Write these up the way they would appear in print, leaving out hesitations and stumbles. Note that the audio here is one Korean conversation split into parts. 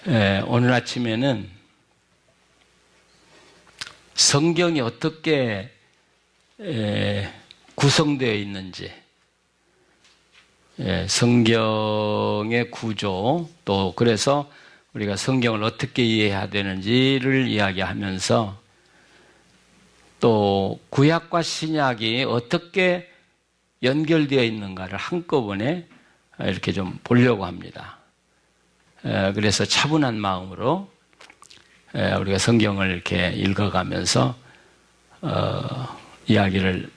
오늘 아침에는 성경이 어떻게 구성되어 있는지, 성경의 구조, 또 그래서 우리가 성경을 어떻게 이해해야 되는지를 이야기하면서 또 구약과 신약이 어떻게 연결되어 있는가를 한꺼번에 이렇게 좀 보려고 합니다. 그래서 차분한 마음으로 우리가 성경을 이렇게 읽어가면서 이야기를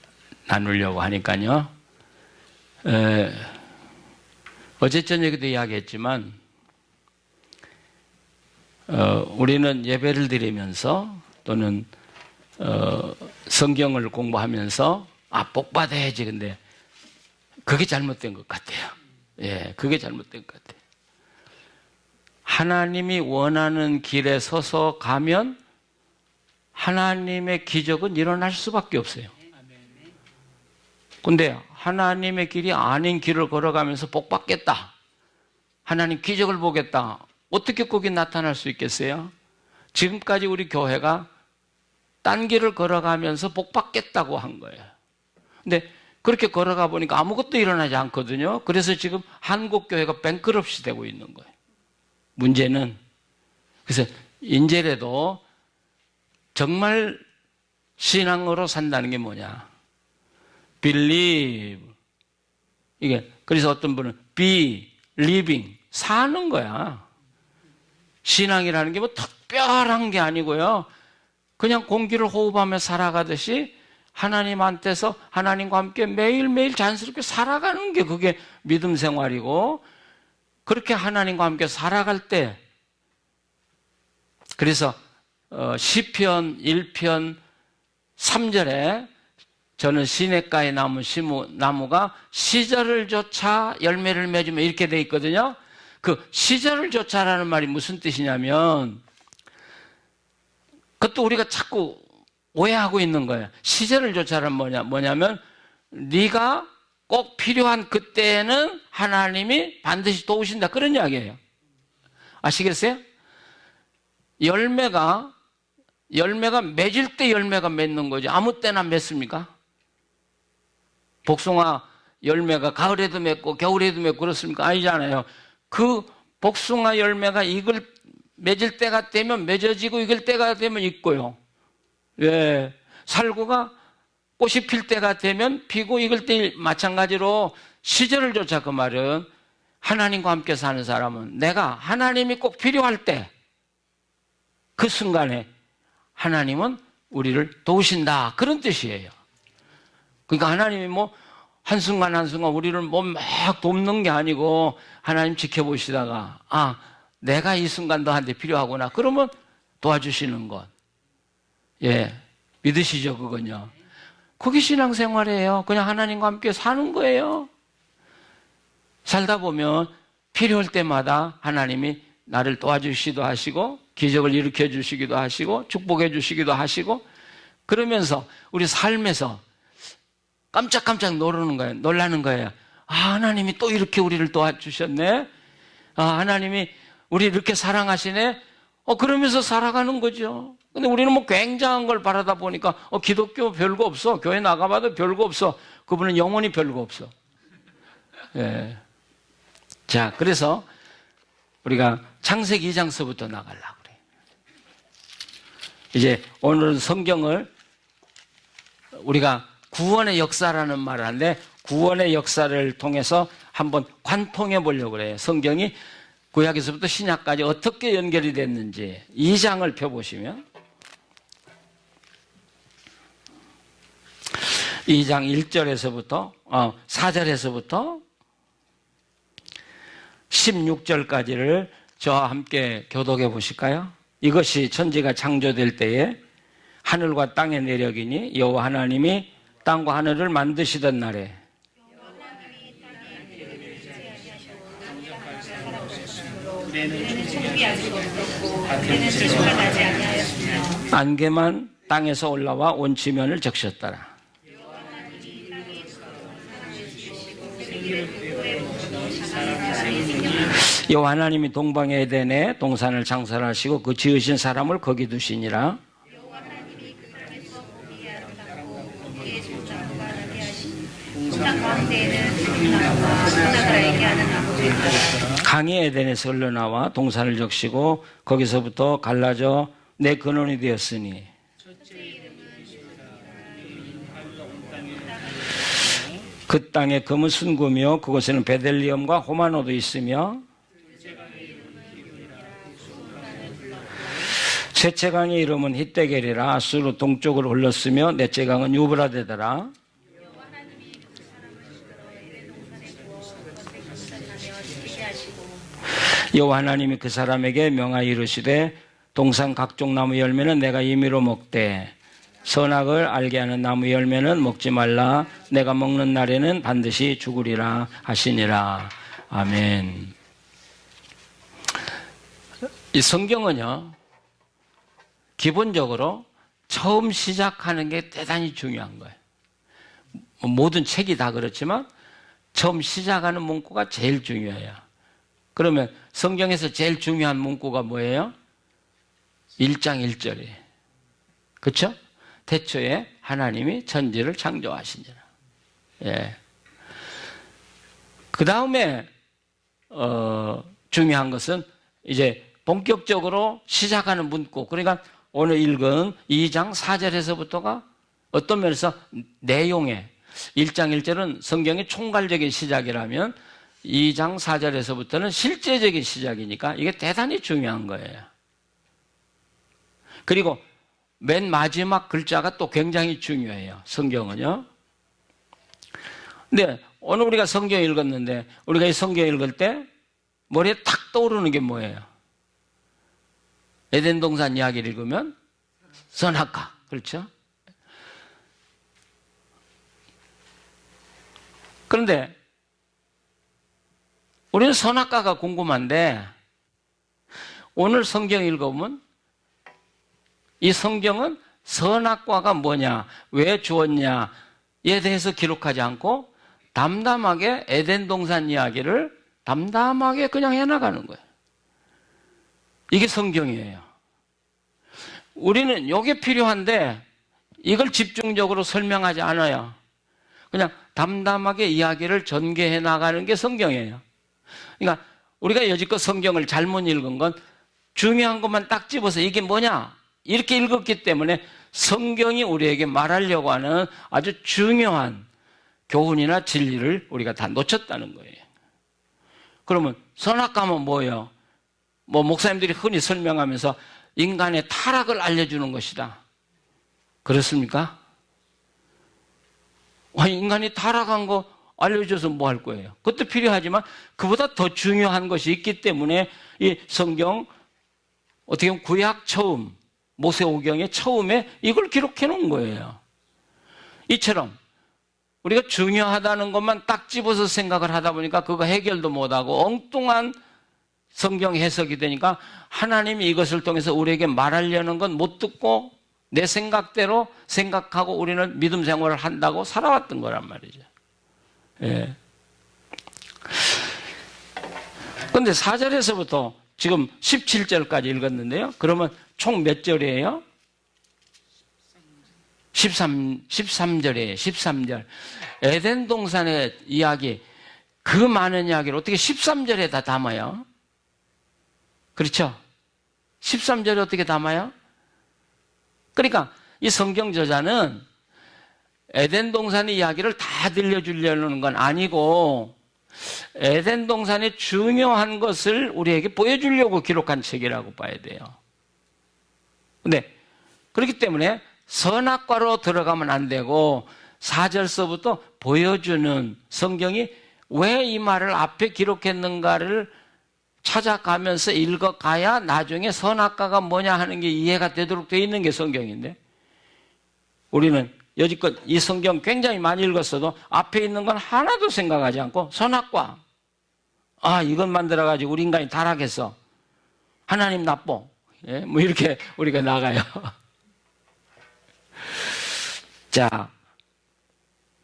나누려고 하니까요. 어제 저녁에도 이야기했지만 우리는 예배를 드리면서 또는 성경을 공부하면서 복 받아야지. 근데 그게 잘못된 것 같아요. 그게 잘못된 것 같아요. 하나님이 원하는 길에 서서 가면 하나님의 기적은 일어날 수밖에 없어요. 근데 하나님의 길이 아닌 길을 걸어가면서 복 받겠다, 하나님 기적을 보겠다, 어떻게 거기 나타날 수 있겠어요? 지금까지 우리 교회가 딴 길을 걸어가면서 복 받겠다고 한 거예요. 근데 그렇게 걸어가 보니까 아무것도 일어나지 않거든요. 그래서 지금 한국 교회가 뱅크럽시 되고 있는 거예요. 문제는, 그래서 인제라도 정말 신앙으로 산다는 게 뭐냐? believe. 이게, 그래서 어떤 분은 be, living, 사는 거야. 신앙이라는 게 뭐 특별한 게 아니고요. 그냥 공기를 호흡하며 살아가듯이 하나님한테서 하나님과 함께 매일매일 자연스럽게 살아가는 게 그게 믿음 생활이고, 그렇게 하나님과 함께 살아갈 때, 그래서 시편 1편 3절에 저는 시냇가에 나무가 시절을 좇아 열매를 맺으며 이렇게 돼 있거든요. 그 시절을 좇아라는 말이 무슨 뜻이냐면, 그것도 우리가 자꾸 오해하고 있는 거예요. 시절을 좇아는 뭐냐면 네가 꼭 필요한 그때에는 하나님이 반드시 도우신다, 그런 이야기예요. 아시겠어요? 열매가 맺을 때 열매가 맺는 거지 아무 때나 맺습니까? 복숭아 열매가 가을에도 맺고 겨울에도 맺고 그렇습니까? 아니잖아요. 그 복숭아 열매가 맺을 때가 되면 맺어지고 익을 때가 되면 익고요. 살구가 꽃이 필 때가 되면 피고 익을 때 마찬가지로 시절을 좇아, 그 말은 하나님과 함께 사는 사람은 내가 하나님이 꼭 필요할 때 그 순간에 하나님은 우리를 도우신다, 그런 뜻이에요. 그러니까 하나님이 뭐 한순간 한순간 우리를 뭐 막 돕는 게 아니고 하나님 지켜보시다가 내가 이 순간 너한테 필요하구나, 그러면 도와주시는 것. 믿으시죠, 그건요? 그게 신앙생활이에요. 그냥 하나님과 함께 사는 거예요. 살다 보면 필요할 때마다 하나님이 나를 도와주시기도 하시고 기적을 일으켜 주시기도 하시고 축복해 주시기도 하시고, 그러면서 우리 삶에서 깜짝깜짝 놀라는 거예요. 하나님이 또 이렇게 우리를 도와주셨네. 하나님이 우리를 이렇게 사랑하시네. 그러면서 살아가는 거죠. 근데 우리는 뭐 굉장한 걸 바라다 보니까 기독교 별거 없어, 교회 나가봐도 별거 없어, 그분은 영원히 별거 없어. 자, 그래서 우리가 창세기 2장서부터 나가려고 그래요. 이제 오늘은 성경을 우리가 구원의 역사라는 말을 하는데, 구원의 역사를 통해서 한번 관통해 보려고 그래요. 성경이 구약에서부터 신약까지 어떻게 연결이 됐는지 2장을 펴보시면 2장 1절에서부터 4절에서부터 16절까지를 저와 함께 교독해 보실까요? 이것이 천지가 창조될 때에 하늘과 땅의 내력이니 여호와 하나님이 땅과 하늘을 만드시던 날에 안개만 땅에서 올라와 온 지면을 적셨더라. 여호와 하나님이 동방의 에덴에 동산을 창설하시고 그 지으신 사람을 거기 두시니라. 여호와 하나님이 그 땅에서 보기에 아름답고 거기에 좋다고 나게 하시니 동산 가운데에는 나무와 선악과라에게 하는 나무도 있더라. 강이 에덴에서 흘러나와 동산을 적시고 거기서부터 갈라져 내 근원이 되었으니 그 땅에 금은 순금이요 그곳에는 베델리엄과 호마노도 있으며 셋째 강의 이름은 히데겔이라 아수르 동쪽으로 흘렀으며 넷째 강은 유브라데더라. 여호와 하나님이 그 사람에게 명하여 이르시되 동산 각종 나무 열매는 내가 임의로 먹되 선악을 알게 하는 나무 열매는 먹지 말라. 내가 먹는 날에는 반드시 죽으리라 하시니라. 아멘. 이 성경은요, 기본적으로 처음 시작하는 게 대단히 중요한 거예요. 모든 책이 다 그렇지만 처음 시작하는 문구가 제일 중요해요. 그러면 성경에서 제일 중요한 문구가 뭐예요? 1장 1절이에요. 그렇죠? 태초에 하나님이 천지를 창조하시니라. 예. 그 다음에 중요한 것은 이제 본격적으로 시작하는 문구. 그러니까 오늘 읽은 2장 4절에서부터가 어떤 면에서 내용에 1장 1절은 성경의 총괄적인 시작이라면 2장 4절에서부터는 실제적인 시작이니까 이게 대단히 중요한 거예요. 그리고 맨 마지막 글자가 또 굉장히 중요해요. 성경은요. 근데 오늘 우리가 성경 읽었는데 우리가 이 성경 읽을 때 머리에 탁 떠오르는 게 뭐예요? 에덴 동산 이야기를 읽으면 선악과. 그렇죠? 그런데 우리는 선악과가 궁금한데 오늘 성경 읽어보면 이 성경은 선악과가 뭐냐, 왜 주었냐에 대해서 기록하지 않고 담담하게 에덴 동산 이야기를 담담하게 그냥 해나가는 거예요. 이게 성경이에요. 우리는 이게 필요한데 이걸 집중적으로 설명하지 않아요. 그냥 담담하게 이야기를 전개해 나가는 게 성경이에요. 그러니까 우리가 여지껏 성경을 잘못 읽은 건 중요한 것만 딱 집어서 이게 뭐냐 이렇게 읽었기 때문에 성경이 우리에게 말하려고 하는 아주 중요한 교훈이나 진리를 우리가 다 놓쳤다는 거예요. 그러면 선악과는 뭐예요? 뭐 목사님들이 흔히 설명하면서 인간의 타락을 알려주는 것이다. 그렇습니까? 인간이 타락한 거 알려줘서 뭐 할 거예요? 그것도 필요하지만 그보다 더 중요한 것이 있기 때문에 이 성경 어떻게 보면 구약 처음 모세오경의 처음에 이걸 기록해 놓은 거예요. 이처럼 우리가 중요하다는 것만 딱 집어서 생각을 하다 보니까 그거 해결도 못하고 엉뚱한 성경 해석이 되니까 하나님이 이것을 통해서 우리에게 말하려는 건 못 듣고 내 생각대로 생각하고 우리는 믿음 생활을 한다고 살아왔던 거란 말이죠. 예. 그런데 4절에서부터 지금 17절까지 읽었는데요. 그러면 총 몇 절이에요? 13절이에요. 13절. 에덴 동산의 이야기, 그 많은 이야기를 어떻게 13절에 다 담아요? 그렇죠? 13절에 어떻게 담아요? 그러니까 이 성경 저자는 에덴 동산의 이야기를 다 들려주려는 건 아니고 에덴 동산의 중요한 것을 우리에게 보여주려고 기록한 책이라고 봐야 돼요. 근데 그렇기 때문에 선악과로 들어가면 안 되고 4절서부터 보여주는 성경이 왜 이 말을 앞에 기록했는가를 찾아가면서 읽어가야 나중에 선악과가 뭐냐 하는 게 이해가 되도록 되어 있는 게 성경인데 우리는 여지껏 이 성경 굉장히 많이 읽었어도 앞에 있는 건 하나도 생각하지 않고 선악과, 이것 만들어가지고 우리 인간이 타락했어, 하나님 나빠, 예? 뭐 이렇게 우리가 나가요. 자,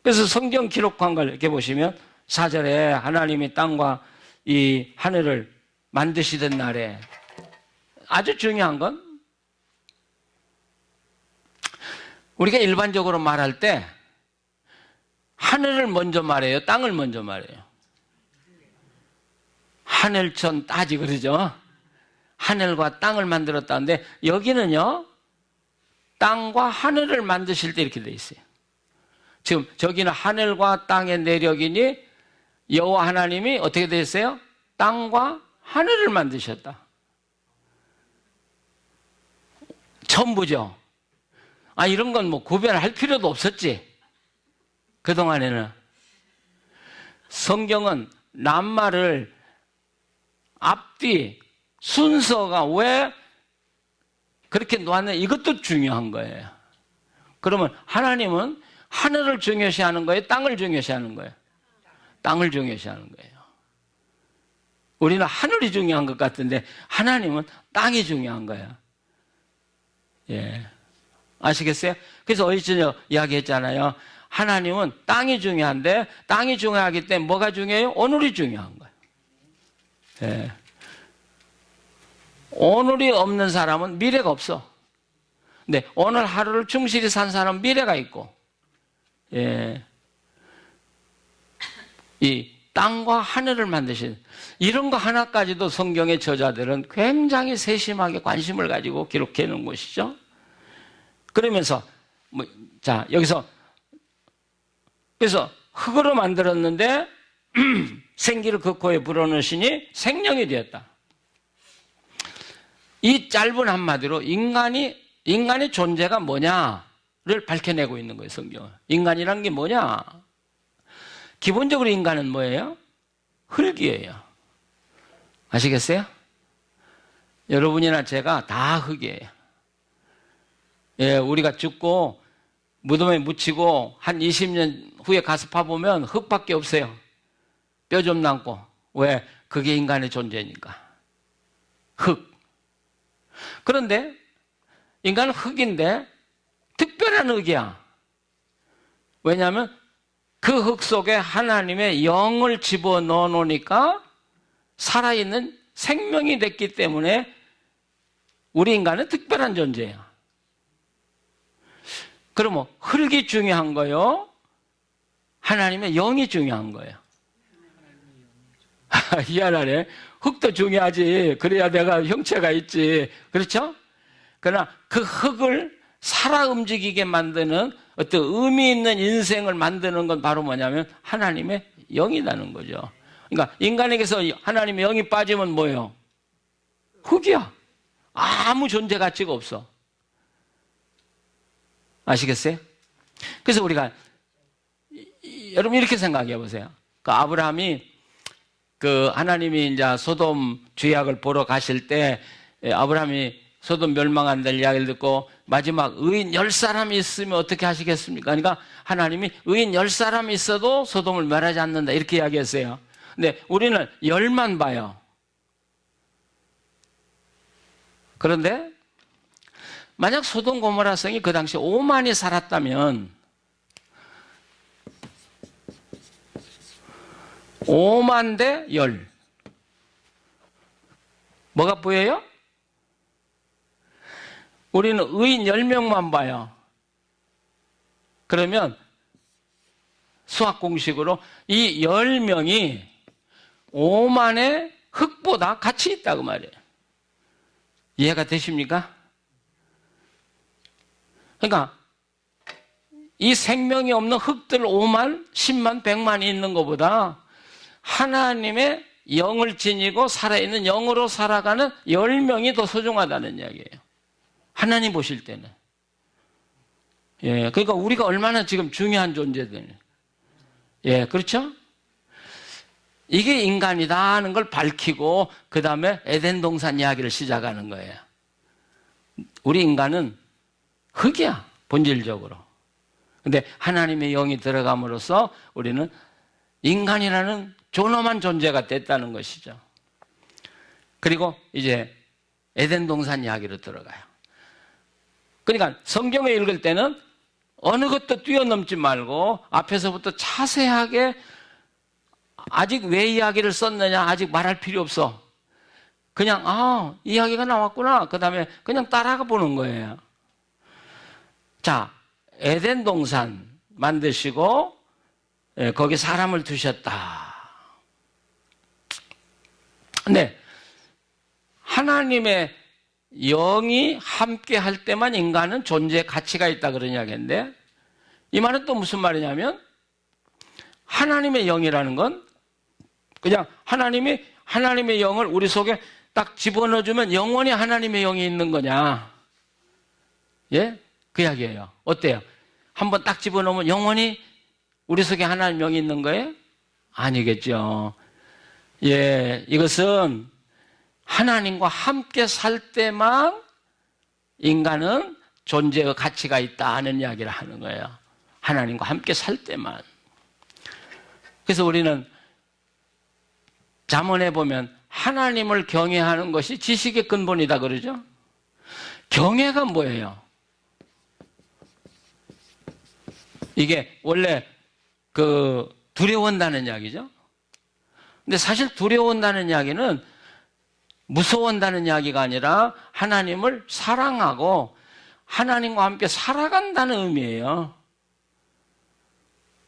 그래서 성경 기록한 걸 이렇게 보시면 4절에 하나님이 땅과 이 하늘을 만드시던 날에. 아주 중요한 건 우리가 일반적으로 말할 때 하늘을 먼저 말해요? 땅을 먼저 말해요? 하늘천 따지 그러죠? 하늘과 땅을 만들었다는데 여기는요, 땅과 하늘을 만드실 때 이렇게 돼 있어요. 지금 저기는 하늘과 땅의 내력이니 여호와 하나님이 어떻게 됐어요? 땅과 하늘을 만드셨다. 전부죠. 이런 건 뭐 구별할 필요도 없었지. 그동안에는. 성경은 낱말을 앞뒤 순서가 왜 그렇게 놓았냐, 이것도 중요한 거예요. 그러면 하나님은 하늘을 중요시하는 거예요? 땅을 중요시하는 거예요? 땅을 중요시하는 거예요. 우리는 하늘이 중요한 것 같은데 하나님은 땅이 중요한 거예요. 예. 아시겠어요? 그래서 어제 저녁 이야기했잖아요. 하나님은 땅이 중요한데 땅이 중요하기 때문에 뭐가 중요해요? 오늘이 중요한 거예요. 예. 오늘이 없는 사람은 미래가 없어. 근데 오늘 하루를 충실히 산 사람은 미래가 있고, 예. 이 땅과 하늘을 만드신 이런 거 하나까지도 성경의 저자들은 굉장히 세심하게 관심을 가지고 기록해 놓은 것이죠. 그러면서 자, 여기서 그래서 흙으로 만들었는데 생기를 그 코에 불어넣으시니 생명이 되었다. 이 짧은 한마디로 인간의 존재가 뭐냐를 밝혀내고 있는 거예요, 성경은. 인간이란 게 뭐냐? 기본적으로 인간은 뭐예요? 흙이에요. 아시겠어요? 여러분이나 제가 다 흙이에요. 예, 우리가 죽고 무덤에 묻히고 한 20년 후에 가서 파보면 흙밖에 없어요. 뼈 좀 남고. 왜? 그게 인간의 존재니까. 흙. 그런데 인간은 흙인데 특별한 흙이야. 왜냐하면 그 흙 속에 하나님의 영을 집어넣어 놓으니까 살아있는 생명이 됐기 때문에 우리 인간은 특별한 존재야. 그러면 흙이 중요한 거요? 하나님의 영이 중요한 거예요? 희한하네. 흙도 중요하지. 그래야 내가 형체가 있지. 그렇죠? 그러나 그 흙을 살아 움직이게 만드는 어떤 의미 있는 인생을 만드는 건 바로 뭐냐면 하나님의 영이라는 거죠. 그러니까 인간에게서 하나님의 영이 빠지면 뭐예요? 흙이야. 아무 존재 가치가 없어. 아시겠어요? 그래서 우리가 여러분 이렇게 생각해 보세요. 그 아브라함이 하나님이 이제 소돔 죄악을 보러 가실 때 아브라함이 소돔 멸망한다는 이야기를 듣고 마지막 의인 10사람이 있으면 어떻게 하시겠습니까? 그러니까 하나님이 의인 10사람이 있어도 소돔을 멸하지 않는다 이렇게 이야기했어요. 근데 우리는 10만 봐요. 그런데 만약 소돔 고모라 성이 그 당시 5만이 살았다면 5만 대 10. 뭐가 보여요? 우리는 의인 10명만 봐요. 그러면 수학 공식으로 이 10명이 5만의 흙보다 가치 있다고 말이에요. 이해가 되십니까? 그러니까 이 생명이 없는 흙들 5만, 10만, 100만이 있는 것보다 하나님의 영을 지니고 살아있는 영으로 살아가는 10명이 더 소중하다는 이야기예요. 하나님 보실 때는. 예, 그러니까 우리가 얼마나 지금 중요한 존재들. 예, 그렇죠? 이게 인간이다 하는 걸 밝히고 그 다음에 에덴 동산 이야기를 시작하는 거예요. 우리 인간은 흙이야, 본질적으로. 근데 하나님의 영이 들어감으로써 우리는 인간이라는 존엄한 존재가 됐다는 것이죠. 그리고 이제 에덴 동산 이야기로 들어가요. 그러니까 성경을 읽을 때는 어느 것도 뛰어넘지 말고 앞에서부터 자세하게 아직 왜 이야기를 썼느냐 아직 말할 필요 없어. 그냥 이야기가 나왔구나. 그 다음에 그냥 따라가 보는 거예요. 자, 에덴 동산 만드시고 거기 사람을 두셨다. 근데 하나님의 영이 함께 할 때만 인간은 존재의 가치가 있다 그런 이야기인데, 이 말은 또 무슨 말이냐면 하나님의 영이라는 건 그냥 하나님의 영을 우리 속에 딱 집어넣어주면 영원히 하나님의 영이 있는 거냐? 예? 그 이야기예요. 어때요? 한번 딱 집어넣으면 영원히 우리 속에 하나님의 영이 있는 거예요? 아니겠죠. 예, 이것은 하나님과 함께 살 때만 인간은 존재의 가치가 있다 하는 이야기를 하는 거예요. 하나님과 함께 살 때만. 그래서 우리는 잠언에 보면 하나님을 경외하는 것이 지식의 근본이다 그러죠. 경외가 뭐예요? 이게 원래 두려워한다는 이야기죠. 근데 사실 두려워한다는 이야기는 무서워한다는 이야기가 아니라 하나님을 사랑하고 하나님과 함께 살아간다는 의미예요.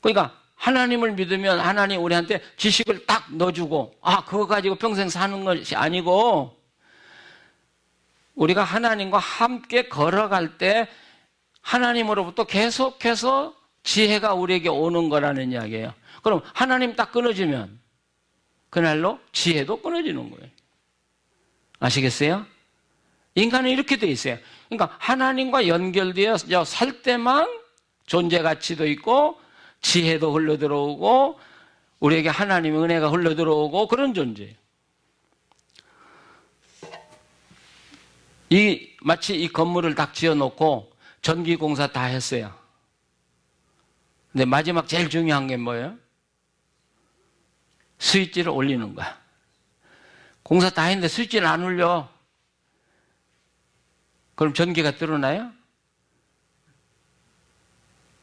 그러니까 하나님을 믿으면 하나님 우리한테 지식을 딱 넣어주고 그거 가지고 평생 사는 것이 아니고, 우리가 하나님과 함께 걸어갈 때 하나님으로부터 계속해서 지혜가 우리에게 오는 거라는 이야기예요. 그럼 하나님 딱 끊어지면 그날로 지혜도 끊어지는 거예요. 아시겠어요? 인간은 이렇게 돼 있어요. 그러니까 하나님과 연결되어 살 때만 존재 가치도 있고 지혜도 흘러들어오고 우리에게 하나님의 은혜가 흘러들어오고 그런 존재예요. 마치 이 건물을 딱 지어놓고 전기공사 다 했어요. 근데 마지막 제일 중요한 게 뭐예요? 스위치를 올리는 거야. 공사 다 했는데 스위치를 안 올려. 그럼 전기가 들어나요?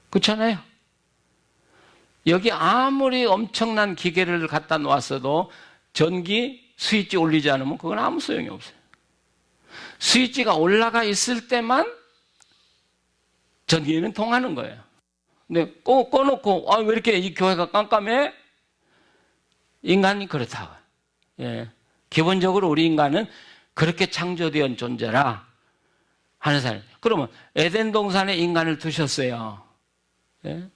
그렇잖아요. 여기 아무리 엄청난 기계를 갖다 놓았어도 전기 스위치 올리지 않으면 그건 아무 소용이 없어요. 스위치가 올라가 있을 때만 전기는 통하는 거예요. 근데 꺼놓고 왜 이렇게 이 교회가 깜깜해? 인간이 그렇다고. 예. 기본적으로 우리 인간은 그렇게 창조된 존재라 하는 사람. 그러면 에덴 동산에 인간을 두셨어요. 예?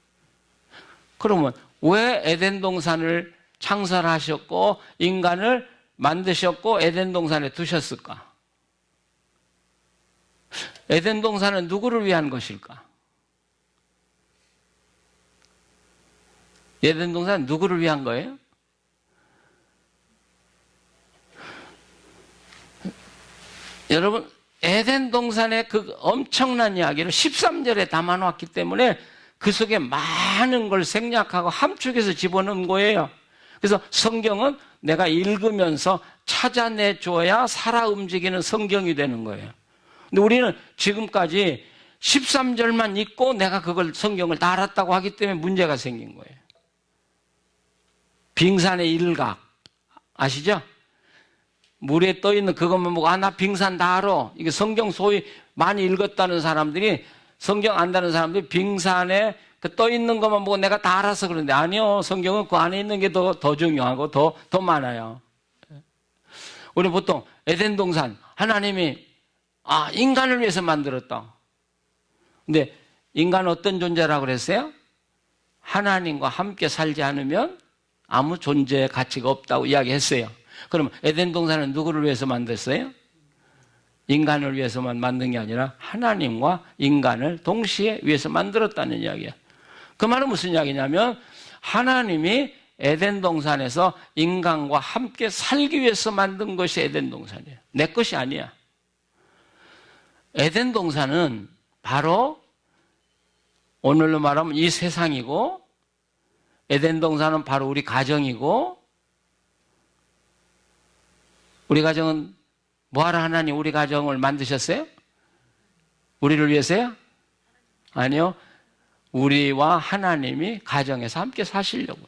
그러면 왜 에덴 동산을 창설하셨고 인간을 만드셨고 에덴 동산에 두셨을까? 에덴 동산은 누구를 위한 것일까? 에덴 동산은 누구를 위한 거예요? 여러분, 에덴 동산의 그 엄청난 이야기를 13절에 담아놓았기 때문에 그 속에 많은 걸 생략하고 함축해서 집어넣은 거예요. 그래서 성경은 내가 읽으면서 찾아내줘야 살아 움직이는 성경이 되는 거예요. 근데 우리는 지금까지 13절만 읽고 내가 그걸 성경을 다 알았다고 하기 때문에 문제가 생긴 거예요. 빙산의 일각 아시죠? 물에 떠 있는 그것만 보고 나 빙산 다 알아. 이게 성경 소위 많이 읽었다는 사람들이, 성경 안다는 사람들이 빙산에 그 떠 있는 것만 보고 내가 다 알아서 그러는데 아니요. 성경은 그 안에 있는 게 더 중요하고 더 많아요. 우리 보통 에덴 동산 하나님이 인간을 위해서 만들었다. 근데 인간은 어떤 존재라고 그랬어요? 하나님과 함께 살지 않으면 아무 존재의 가치가 없다고 이야기했어요. 그럼 에덴 동산은 누구를 위해서 만들었어요? 인간을 위해서만 만든 게 아니라 하나님과 인간을 동시에 위해서 만들었다는 이야기예요. 그 말은 무슨 이야기냐면 하나님이 에덴 동산에서 인간과 함께 살기 위해서 만든 것이 에덴 동산이에요. 내 것이 아니야. 에덴 동산은 바로 오늘로 말하면 이 세상이고, 에덴 동산은 바로 우리 가정이고, 우리 가정은 뭐하러 하나님 우리 가정을 만드셨어요? 우리를 위해서요? 아니요. 우리와 하나님이 가정에서 함께 사시려고요.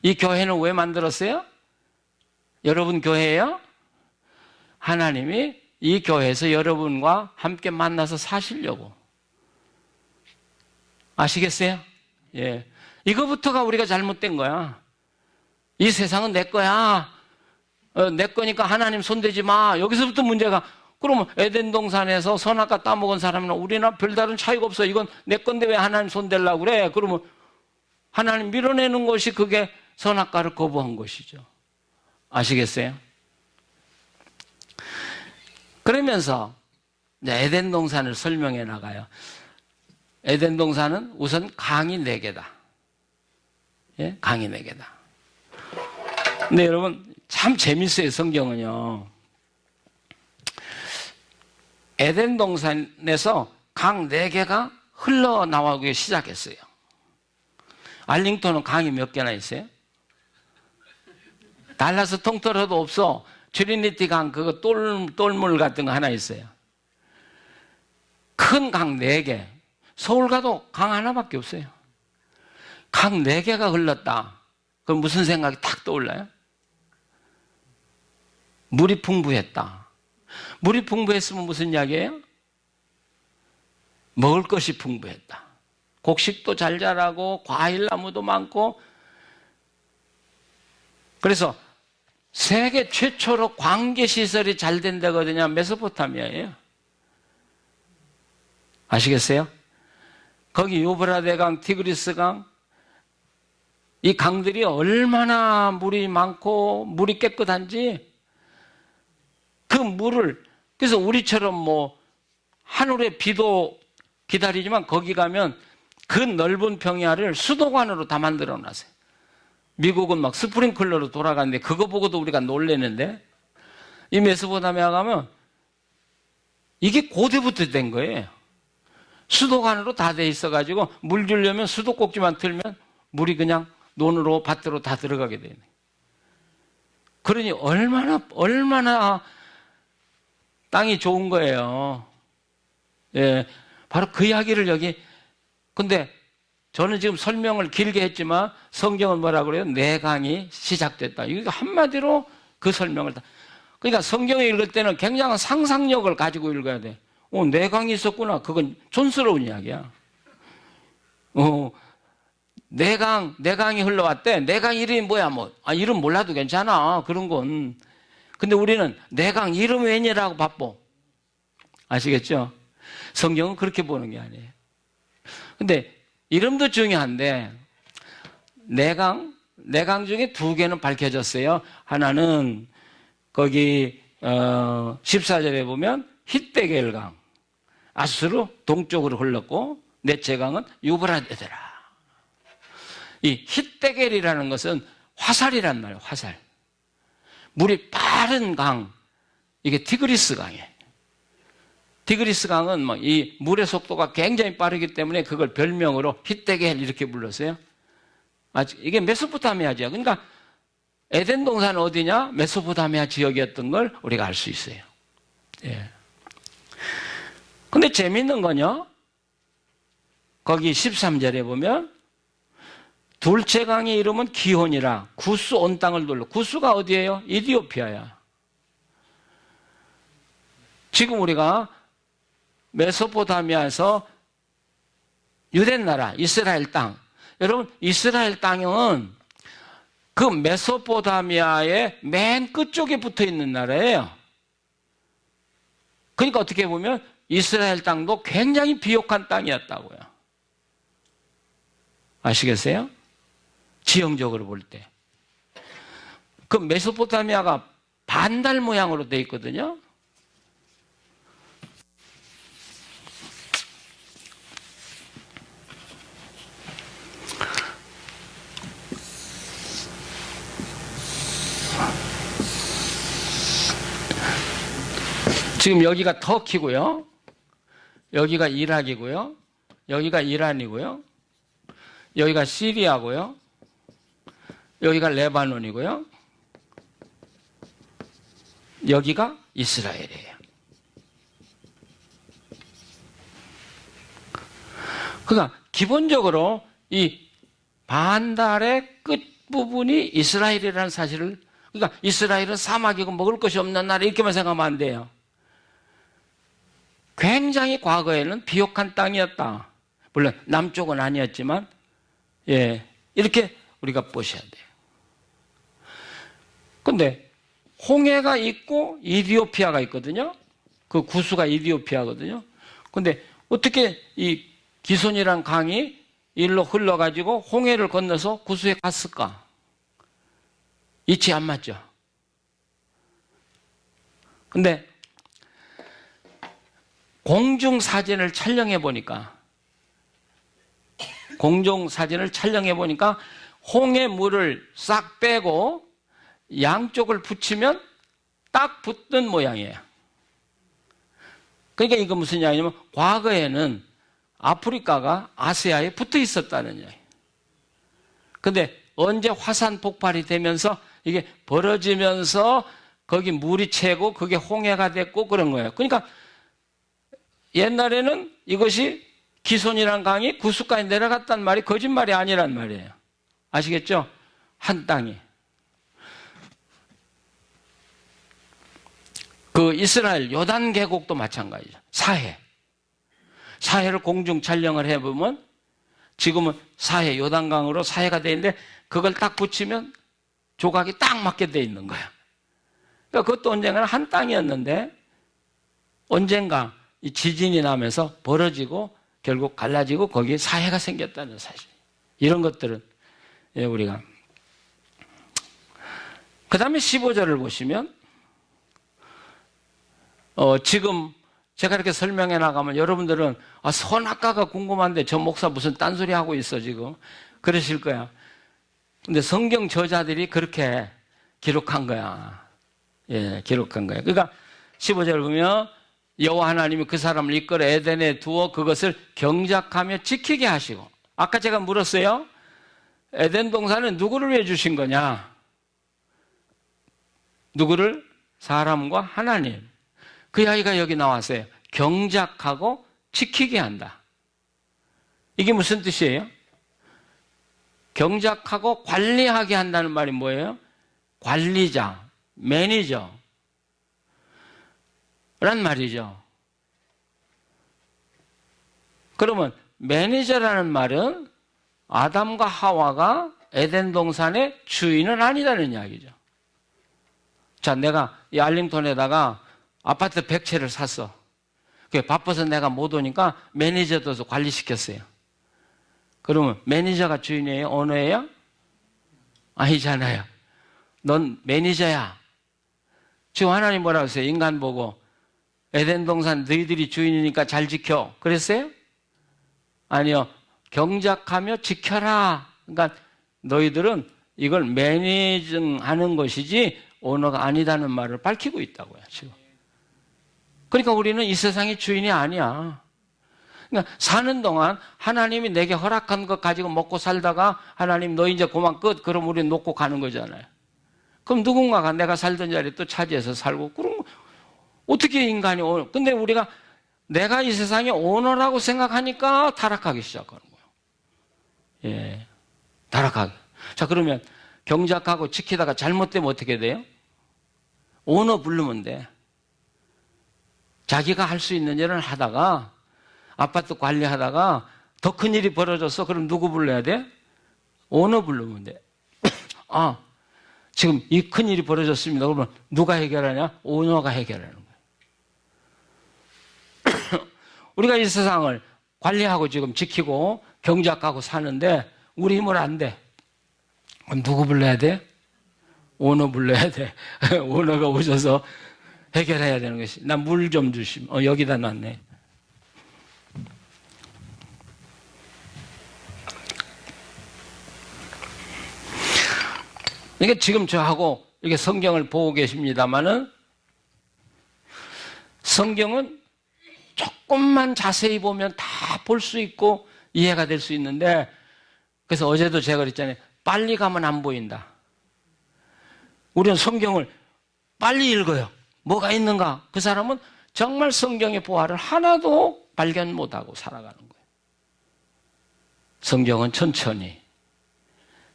이 교회는 왜 만들었어요? 여러분 교회예요? 하나님이 이 교회에서 여러분과 함께 만나서 사시려고. 아시겠어요? 예. 이거부터가 우리가 잘못된 거야. 이 세상은 내 거야. 내 거니까 하나님 손대지 마. 여기서부터 문제가. 그러면 에덴 동산에서 선악과 따먹은 사람은 우리나 별다른 차이가 없어. 이건 내 건데 왜 하나님 손대려고 그래? 그러면 하나님 밀어내는 것이 그게 선악과를 거부한 것이죠. 아시겠어요? 그러면서 이제 에덴 동산을 설명해 나가요. 에덴 동산은 우선 강이 4개다. 예? 강이 4개다. 근데 여러분, 참 재밌어요, 성경은요. 에덴 동산에서 강 4개가 흘러나오기 시작했어요. 알링턴은 강이 몇 개나 있어요? 달라스 통틀어도 없어. 트리니티 강, 그거 똘물 같은 거 하나 있어요. 큰 강 4개. 서울 가도 강 하나밖에 없어요. 강 4개가 흘렀다. 그럼 무슨 생각이 탁 떠올라요? 물이 풍부했다. 물이 풍부했으면 무슨 이야기예요? 먹을 것이 풍부했다. 곡식도 잘 자라고 과일나무도 많고. 그래서 세계 최초로 관계시설이 잘 된 데가 어디냐? 메소포타미아예요. 아시겠어요? 거기 유브라데 강, 티그리스 강, 이 강들이 얼마나 물이 많고 물이 깨끗한지 그 물을, 그래서 우리처럼 뭐 하늘의 비도 기다리지만 거기 가면 그 넓은 평야를 수도관으로 다 만들어 놨어요. 미국은 막 스프링클러로 돌아가는데 그거 보고도 우리가 놀래는데, 이 메소포타미아 가면 이게 고대부터 된 거예요. 수도관으로 다 돼 있어가지고 물 주려면 수도꼭지만 틀면 물이 그냥 논으로 밭으로 다 들어가게 되네. 그러니 얼마나 땅이 좋은 거예요. 예, 바로 그 이야기를 여기. 근데 저는 지금 설명을 길게 했지만 성경은 뭐라 그래요? 4강이 시작됐다. 이거 한마디로 그 설명을 다. 그러니까 성경을 읽을 때는 굉장한 상상력을 가지고 읽어야 돼. 4강이 있었구나. 그건 촌스러운 이야기야. 4강이 흘러왔대. 4강 이름이 뭐야? 이름 몰라도 괜찮아. 그런 건. 근데 우리는 4강 이름 왜냐라고 바빠. 아시겠죠? 성경은 그렇게 보는 게 아니에요. 근데 이름도 중요한데 4강 중에 2개는 밝혀졌어요. 하나는 거기 14절에 보면 hit데겔강, 아수르 동쪽으로 흘렀고, 넷째 강은 유브라데더라. 이 hit데겔이라는 것은 화살이란 말이에요. 화살. 물이 빠른 강, 이게 티그리스 강이에요. 티그리스 강은 이 물의 속도가 굉장히 빠르기 때문에 그걸 별명으로 hit데겔 이렇게 불렀어요. 이게 메소포타미아죠. 그러니까 에덴 동산은 어디냐? 메소포타미아 지역이었던 걸 우리가 알 수 있어요. 예. 근데 재밌는 건요, 거기 13절에 보면 둘째 강의 이름은 기혼이라 구스 온 땅을 둘러. 구스가 어디예요? 이디오피아야. 지금 우리가 메소포타미아에서 유대나라, 이스라엘 땅. 여러분, 이스라엘 땅은 그 메소포타미아의 맨 끝쪽에 붙어 있는 나라예요. 그러니까 어떻게 보면 이스라엘 땅도 굉장히 비옥한 땅이었다고요. 아시겠어요? 지형적으로 볼 때. 그 메소포타미아가 반달 모양으로 되어 있거든요. 지금 여기가 터키고요. 여기가 이락이고요. 여기가 이란이고요. 여기가 시리아고요. 여기가 레바논이고요. 여기가 이스라엘이에요. 그러니까 기본적으로 이 반달의 끝부분이 이스라엘이라는 사실을 그러니까 이스라엘은 사막이고 먹을 것이 없는 나라 이렇게만 생각하면 안 돼요. 굉장히 과거에는 비옥한 땅이었다. 물론 남쪽은 아니었지만 이렇게 우리가 보셔야 돼요. 근데 홍해가 있고 이디오피아가 있거든요. 그 구수가 이디오피아거든요. 근데 어떻게 이 기손이란 강이 일로 흘러가지고 홍해를 건너서 구수에 갔을까? 이치 안 맞죠? 근데 공중사진을 촬영해 보니까 홍해 물을 싹 빼고 양쪽을 붙이면 딱 붙는 모양이에요. 그러니까 이거 무슨 이야기냐면 과거에는 아프리카가 아시아에 붙어 있었다는 이야기. 근데 언제 화산 폭발이 되면서 이게 벌어지면서 거기 물이 채고 그게 홍해가 됐고 그런 거예요. 그러니까 옛날에는 이것이 기손이라는 강이 구수까지 내려갔단 말이 거짓말이 아니란 말이에요. 아시겠죠? 한 땅이. 그 이스라엘 요단 계곡도 마찬가지죠. 사해를 공중 촬영을 해보면 지금은 사해 요단강으로 사해가 되어 있는데 그걸 딱 붙이면 조각이 딱 맞게 되어 있는 거야. 그러니까 그것도 언젠가는 한 땅이었는데 언젠가 이 지진이 나면서 벌어지고 결국 갈라지고 거기에 사해가 생겼다는 사실. 이런 것들은 우리가 그 다음에 15절을 보시면 지금 제가 이렇게 설명해 나가면 여러분들은 선악과가 궁금한데 저 목사 무슨 딴소리 하고 있어 지금 그러실 거야. 근데 성경 저자들이 그렇게 기록한 거야. 기록한 거야. 그러니까 15절 보면 여호와 하나님이 그 사람을 이끌어 에덴에 두어 그것을 경작하며 지키게 하시고, 아까 제가 물었어요. 에덴 동산은 누구를 위해 주신 거냐? 누구를? 사람과 하나님. 그 이야기가 여기 나왔어요. 경작하고 지키게 한다. 이게 무슨 뜻이에요? 경작하고 관리하게 한다는 말이 뭐예요? 관리자, 매니저 란 말이죠. 그러면 매니저라는 말은 아담과 하와가 에덴 동산의 주인은 아니라는 이야기죠. 자, 내가 이 알링턴에다가 아파트 100채를 샀어. 바빠서 내가 못 오니까 매니저도 관리시켰어요. 그러면 매니저가 주인이에요? 오너예요? 아니잖아요. 넌 매니저야. 지금 하나님 뭐라고 했어요? 인간 보고 에덴 동산 너희들이 주인이니까 잘 지켜. 그랬어요? 아니요. 경작하며 지켜라. 그러니까 너희들은 이걸 매니징하는 것이지 오너가 아니다는 말을 밝히고 있다고요. 지금. 그러니까 우리는 이 세상의 주인이 아니야. 그러니까 사는 동안 하나님이 내게 허락한 것 가지고 먹고 살다가 하나님 너 이제 그만 끝. 그럼 우리는 놓고 가는 거잖아요. 그럼 누군가가 내가 살던 자리 또 차지해서 살고 그럼 어떻게 인간이 오너? 근데 우리가 내가 이 세상의 오너라고 생각하니까 타락하기 시작하는 거예요. 타락하게. 자, 그러면 경작하고 지키다가 잘못되면 어떻게 돼요? 오너 부르면 돼. 자기가 할 수 있는 일을 하다가 아파트 관리하다가 더 큰 일이 벌어졌어. 그럼 누구 불러야 돼? 오너 부르면 돼. 지금 이 큰 일이 벌어졌습니다. 그러면 누가 해결하냐? 오너가 해결하는 거예요. 우리가 이 세상을 관리하고 지금 지키고 경작하고 사는데 우리 힘으로 안 돼. 그럼 누구 불러야 돼? 오너 불러야 돼. 오너가 오셔서 해결해야 되는 것이. 나 물 좀 주시면. 여기다 놨네. 그러니까 지금 저하고 이렇게 성경을 보고 계십니다마는 성경은 조금만 자세히 보면 다 볼 수 있고 이해가 될 수 있는데, 그래서 어제도 제가 그랬잖아요. 빨리 가면 안 보인다. 우리는 성경을 빨리 읽어요. 뭐가 있는가? 그 사람은 정말 성경의 보화를 하나도 발견 못하고 살아가는 거예요. 성경은 천천히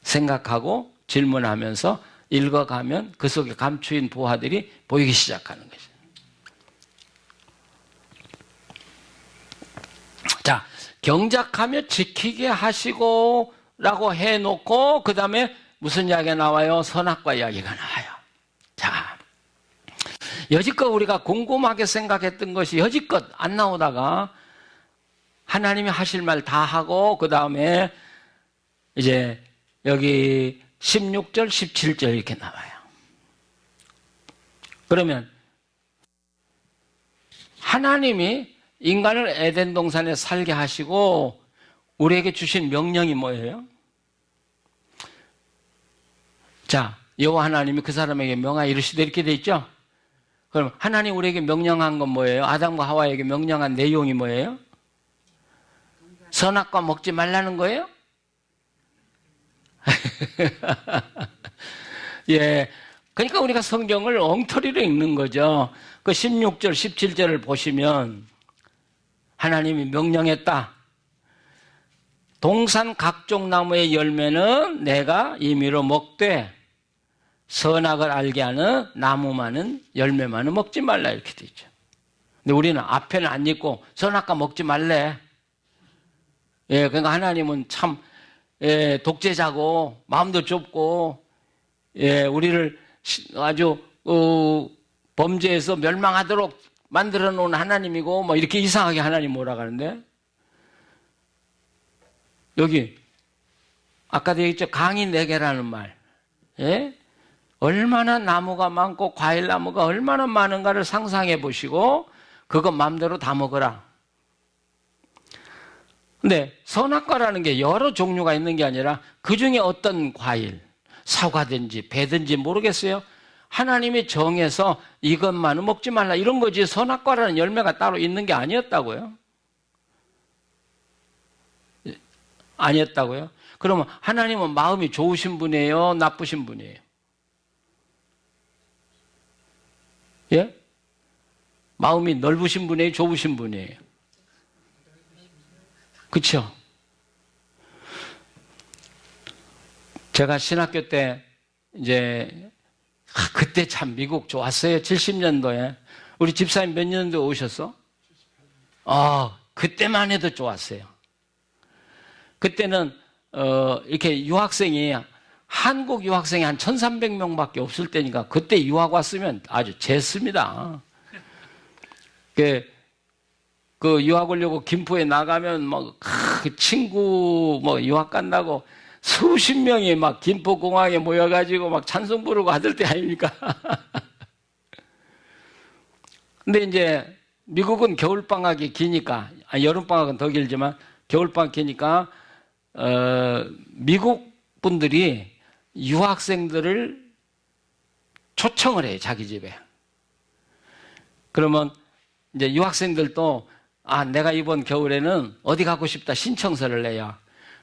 생각하고 질문하면서 읽어가면 그 속에 감추인 보화들이 보이기 시작하는 거죠. 자, 경작하며 지키게 하시고 라고 해놓고 그 다음에 무슨 이야기가 나와요? 선악과 이야기가 나와요. 자, 여지껏 우리가 곰곰하게 생각했던 것이 여지껏 안 나오다가 하나님이 하실 말 다 하고 그 다음에 이제 여기 16절, 17절 이렇게 나와요. 그러면 하나님이 인간을 에덴 동산에 살게 하시고 우리에게 주신 명령이 뭐예요? 자, 여호와 하나님이 그 사람에게 명하여 이르시되 이렇게 돼 있죠? 그럼 하나님 우리에게 명령한 건 뭐예요? 아담과 하와에게 명령한 내용이 뭐예요? 선악과 먹지 말라는 거예요? 예. 그러니까 우리가 성경을 엉터리로 읽는 거죠. 그 16절, 17절을 보시면 하나님이 명령했다. 동산 각종 나무의 열매는 내가 임의로 먹되 선악을 알게 하는 나무만은 열매만은 먹지 말라 이렇게 되어 있죠. 근데 우리는 앞에는 안 읽고 선악과 먹지 말래. 예, 그러니까 하나님은 참 독재자고 마음도 좁고 우리를 아주 범죄에서 멸망하도록 만들어 놓은 하나님이고 뭐 이렇게 이상하게 하나님 몰아가는데 여기 아까 되어 있죠. 강이 4개라는 말. 예? 얼마나 나무가 많고 과일 나무가 얼마나 많은가를 상상해 보시고 그거 마음대로 다 먹어라. 근데 선악과라는 게 여러 종류가 있는 게 아니라 그 중에 어떤 과일, 사과든지 배든지 모르겠어요. 하나님이 정해서 이것만은 먹지 말라 이런 거지 선악과라는 열매가 따로 있는 게 아니었다고요. 아니었다고요? 그러면 하나님은 마음이 좋으신 분이에요? 나쁘신 분이에요? 예? 마음이 넓으신 분이에요? 좁으신 분이에요? 그렇죠? 제가 신학교 때 이제 그때 참 미국 좋았어요. 70년도에. 우리 집사님 몇 년도에 오셨어? 그때만 해도 좋았어요. 그때는 이렇게 유학생이 한국 유학생이 한 1,300명밖에 없을 때니까 그때 유학 왔으면 아주 쟀습니다. 그 유학 오려고 김포에 나가면 그 친구 유학 간다고 수십 명이 막 김포공항에 모여가지고 막 찬송 부르고 하들 때 아닙니까? 근데 이제 미국은 겨울방학이 기니까, 여름방학은 더 길지만 겨울방학 기니까, 미국 분들이 유학생들을 초청을 해요, 자기 집에. 그러면 이제 유학생들도 내가 이번 겨울에는 어디 가고 싶다 신청서를 내요.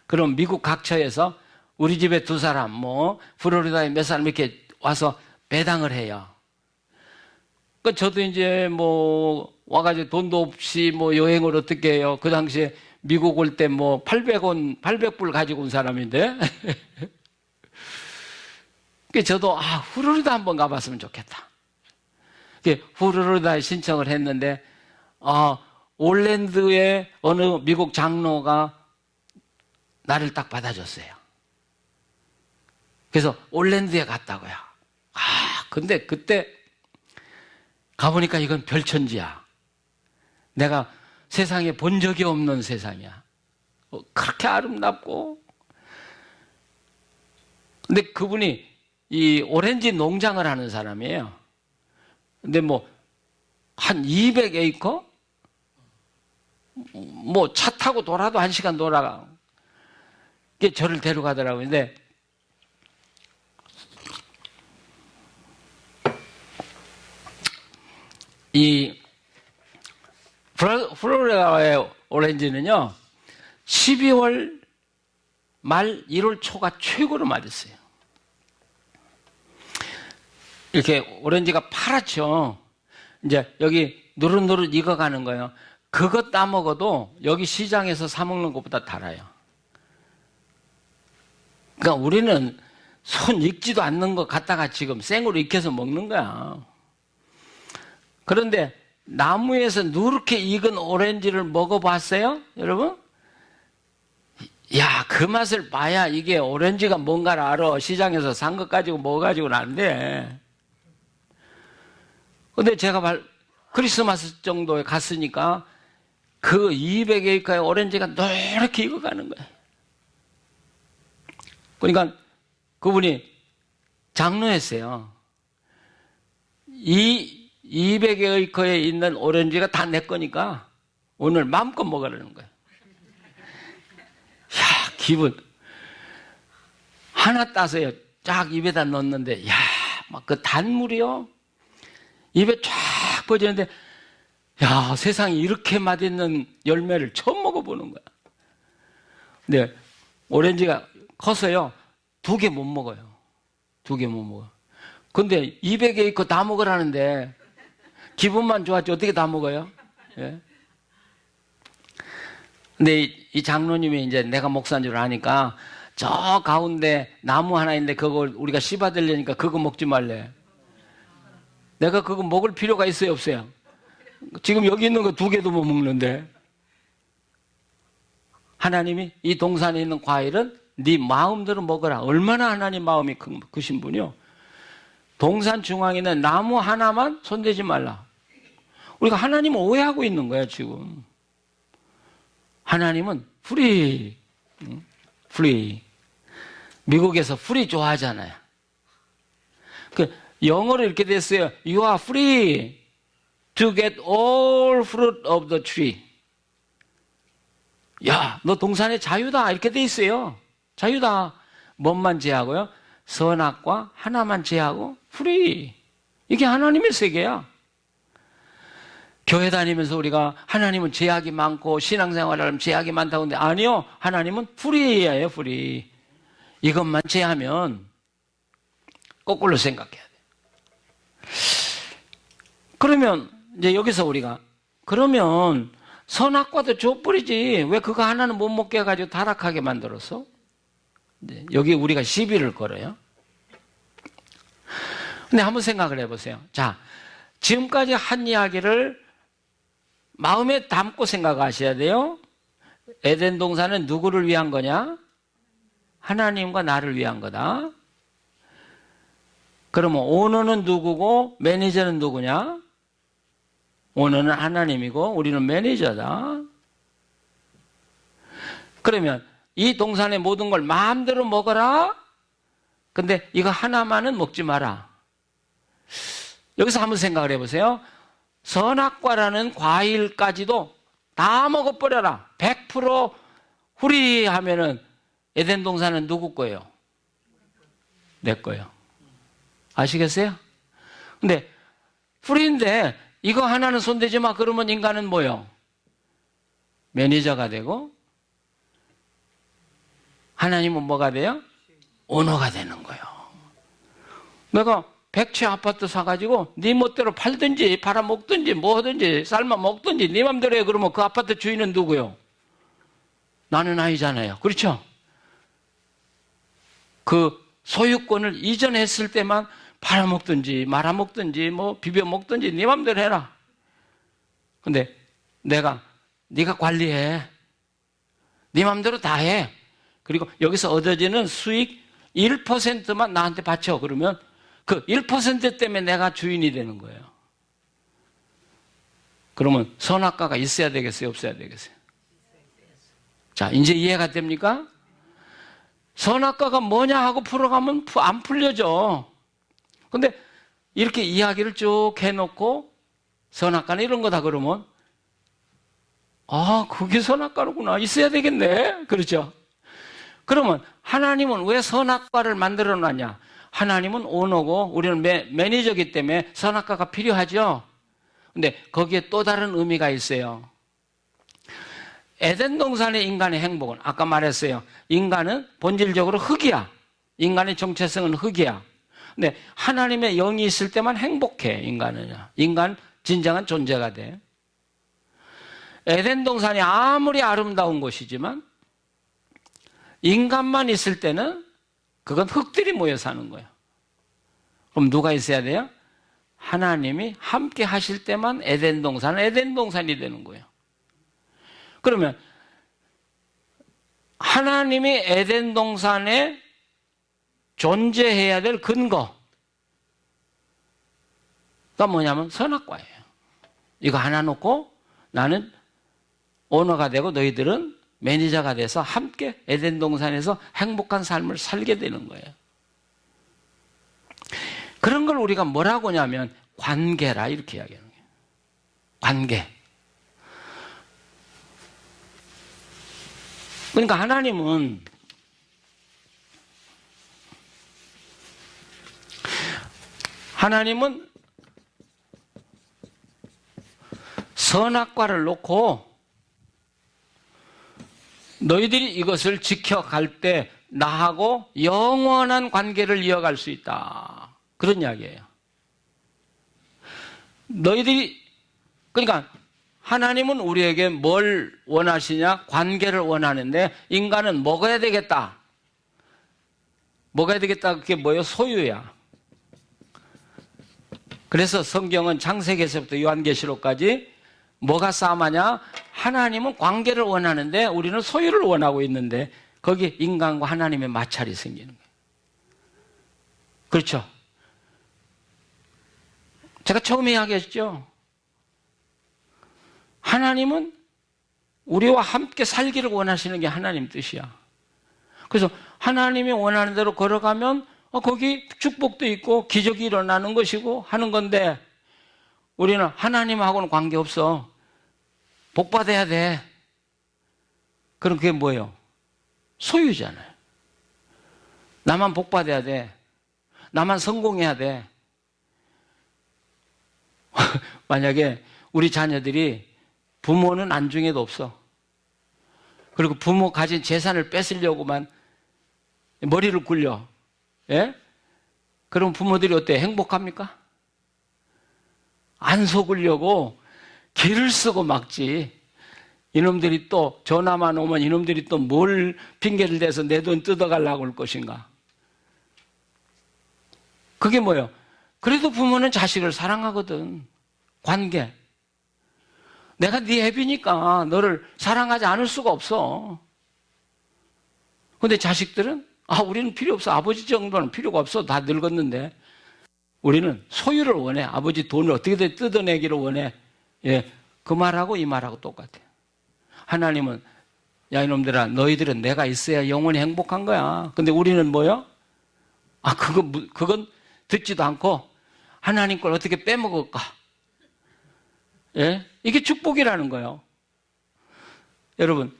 그럼 미국 각처에서 우리 집에 2사람, 플로리다에 몇 사람 이렇게 와서 배당을 해요. 그 저도 이제 와가지고 돈도 없이 여행을 어떻게 해요. 그 당시에 미국 올 때 800원, 800불 가지고 온 사람인데. 저도 플로리다 한번 가봤으면 좋겠다. 플로리다에 신청을 했는데, 올랜드의 어느 미국 장로가 나를 딱 받아줬어요. 그래서 올랜드에 갔다고요. 근데 그때 가보니까 이건 별천지야. 내가 세상에 본 적이 없는 세상이야. 그렇게 아름답고. 근데 그분이 이 오렌지 농장을 하는 사람이에요. 근데 한 200에이커? 차 타고 돌아도 1시간 돌아가. 저를 데려가더라고요. 근데 이 플로리다의 오렌지는요 12월 말 1월 초가 최고로 맛있어요. 이렇게 오렌지가 파랗죠. 이제 여기 노릇노릇 익어가는 거예요. 그거 따먹어도 여기 시장에서 사 먹는 것보다 달아요. 그러니까 우리는 손 익지도 않는 거 갖다가 지금 생으로 익혀서 먹는 거야. 그런데 나무에서 누렇게 익은 오렌지를 먹어봤어요? 여러분? 야, 그 맛을 봐야 이게 오렌지가 뭔가를 알아. 시장에서 산 것 가지고 먹어가지고는 안 돼. 근데 제가 크리스마스 정도에 갔으니까 그 200에이커의 오렌지가 노랗게 익어가는 거예요. 그러니까 그분이 장로했어요. 이 200에이커에 있는 오렌지가 다 내 거니까 오늘 마음껏 먹으라는 거예요. 야, 기분. 하나 따서요. 쫙 입에다 넣었는데, 야, 막 그 단물이요. 입에 쫙 퍼지는데, 야, 세상에 이렇게 맛있는 열매를 처음 먹어보는 거야. 근데 오렌지가 커서요. 2개 못 먹어요. 2개 못 먹어. 근데 200에이커 다 먹으라는데 기분만 좋았지 어떻게 다 먹어요? 예? 근데 이 장로님이 이제 내가 목사인 줄 아니까 저 가운데 나무 하나 있는데 그걸 우리가 씹어들려니까 그거 먹지 말래. 내가 그거 먹을 필요가 있어요, 없어요? 지금 여기 있는 거 2개도 못 먹는데. 하나님이 이 동산에 있는 과일은 네 마음대로 먹어라. 얼마나 하나님 마음이 크신 분이요. 동산 중앙에 있는 나무 하나만 손대지 말라. 우리가 하나님을 오해하고 있는 거야, 지금. 하나님은 프리. 프리. 미국에서 프리 좋아하잖아요. 그 영어로 이렇게 됐어요. You are free to get all fruit of the tree. 야, 너 동산에 자유다. 이렇게 돼 있어요. 자유다. 뭔만 제하고요? 선악과 하나만 제하고 프리. 이게 하나님의 세계야. 교회 다니면서 우리가 하나님은 제약이 많고 신앙생활을 하면 제약이 많다고 하는데 아니요. 하나님은 프리예요. 프리. 이것만 제하면 거꾸로 생각해야 돼. 그러면 이제 여기서 우리가 그러면 선악과도 줘버리지 왜 그거 하나는 못 먹게 해가지고 타락하게 만들었어? 여기 우리가 시비를 걸어요. 근데 한번 생각을 해보세요. 자, 지금까지 한 이야기를 마음에 담고 생각하셔야 돼요. 에덴 동산은 누구를 위한 거냐? 하나님과 나를 위한 거다. 그러면 오너는 누구고 매니저는 누구냐? 오너는 하나님이고 우리는 매니저다. 그러면 이 동산의 모든 걸 마음대로 먹어라. 근데 이거 하나만은 먹지 마라. 여기서 한번 생각을 해보세요. 선악과라는 과일까지도 다 먹어버려라. 100% 후리하면은 에덴 동산은 누구 거예요? 내 거예요. 아시겠어요? 근데 풀인데 이거 하나는 손대지 마. 그러면 인간은 뭐요? 매니저가 되고 하나님은 뭐가 돼요? 오너가 되는 거예요. 내가 100채 아파트 사가지고 네 멋대로 팔든지 팔아먹든지 뭐든지 삶아 먹든지 네 맘대로 해. 그러면 그 아파트 주인은 누구요? 나는 아니잖아요. 그렇죠? 그 소유권을 이전했을 때만 팔아먹든지 말아먹든지 뭐 비벼먹든지 네 맘대로 해라. 근데 네가 관리해. 네 맘대로 다 해. 그리고 여기서 얻어지는 수익 1%만 나한테 바쳐. 그러면 그 1% 때문에 내가 주인이 되는 거예요. 그러면 선악과가 있어야 되겠어요? 없어야 되겠어요? 자, 이제 이해가 됩니까? 선악과가 뭐냐 하고 풀어가면 안 풀려져. 근데 이렇게 이야기를 쭉 해놓고 선악과는 이런 거다 그러면 아, 그게 선악과로구나. 있어야 되겠네. 그렇죠? 그러면 하나님은 왜 선악과를 만들어 놨냐? 하나님은 오너고 우리는 매니저이기 때문에 선악과가 필요하죠. 근데 거기에 또 다른 의미가 있어요. 에덴 동산의 인간의 행복은 아까 말했어요. 인간은 본질적으로 흙이야. 인간의 정체성은 흙이야. 근데 하나님의 영이 있을 때만 행복해. 인간 진정한 존재가 돼. 에덴 동산이 아무리 아름다운 곳이지만 인간만 있을 때는 그건 흙들이 모여 사는 거예요. 그럼 누가 있어야 돼요? 하나님이 함께 하실 때만 에덴 동산은 에덴 동산이 되는 거예요. 그러면 하나님이 에덴 동산에 존재해야 될 근거가 뭐냐면 선악과예요. 이거 하나 놓고 나는 오너가 되고 너희들은 매니저가 돼서 함께 에덴 동산에서 행복한 삶을 살게 되는 거예요. 그런 걸 우리가 뭐라고 하냐면 관계라 이렇게 이야기하는 거예요. 관계. 그러니까 하나님은 선악과를 놓고 너희들이 이것을 지켜갈 때 나하고 영원한 관계를 이어갈 수 있다. 그런 이야기예요. 그러니까 하나님은 우리에게 뭘 원하시냐? 관계를 원하는데 인간은 먹어야 되겠다. 먹어야 되겠다. 그게 뭐예요? 소유야. 그래서 성경은 창세기에서부터 요한계시록까지 뭐가 싸움하냐? 하나님은 관계를 원하는데 우리는 소유를 원하고 있는데 거기 인간과 하나님의 마찰이 생기는 거예요. 그렇죠? 제가 처음에 이야기했죠. 하나님은 우리와 함께 살기를 원하시는 게 하나님 뜻이야. 그래서 하나님이 원하는 대로 걸어가면 거기 축복도 있고 기적이 일어나는 것이고 하는 건데 우리는 하나님하고는 관계없어. 복 받아야 돼. 그럼 그게 뭐예요? 소유잖아요. 나만 복 받아야 돼. 나만 성공해야 돼. 만약에 우리 자녀들이 부모는 안중에도 없어. 그리고 부모 가진 재산을 뺏으려고만 머리를 굴려. 예? 그럼 부모들이 어때? 행복합니까? 안 속으려고 길을 쓰고 막지. 이놈들이 또 전화만 오면 이놈들이 또 뭘 핑계를 대서 내 돈 뜯어가려고 할 것인가. 그게 뭐예요? 그래도 부모는 자식을 사랑하거든. 관계. 내가 네 애비니까 너를 사랑하지 않을 수가 없어. 근데 자식들은 우리는 필요 없어. 아버지 정도는 필요가 없어. 다 늙었는데. 우리는 소유를 원해. 아버지 돈을 어떻게든 뜯어내기를 원해. 예, 그 말하고 이 말하고 똑같아. 하나님은 야 이놈들아 너희들은 내가 있어야 영원히 행복한 거야. 근데 우리는 뭐요? 그건 듣지도 않고 하나님 걸 어떻게 빼먹을까? 예? 이게 축복이라는 거예요. 여러분,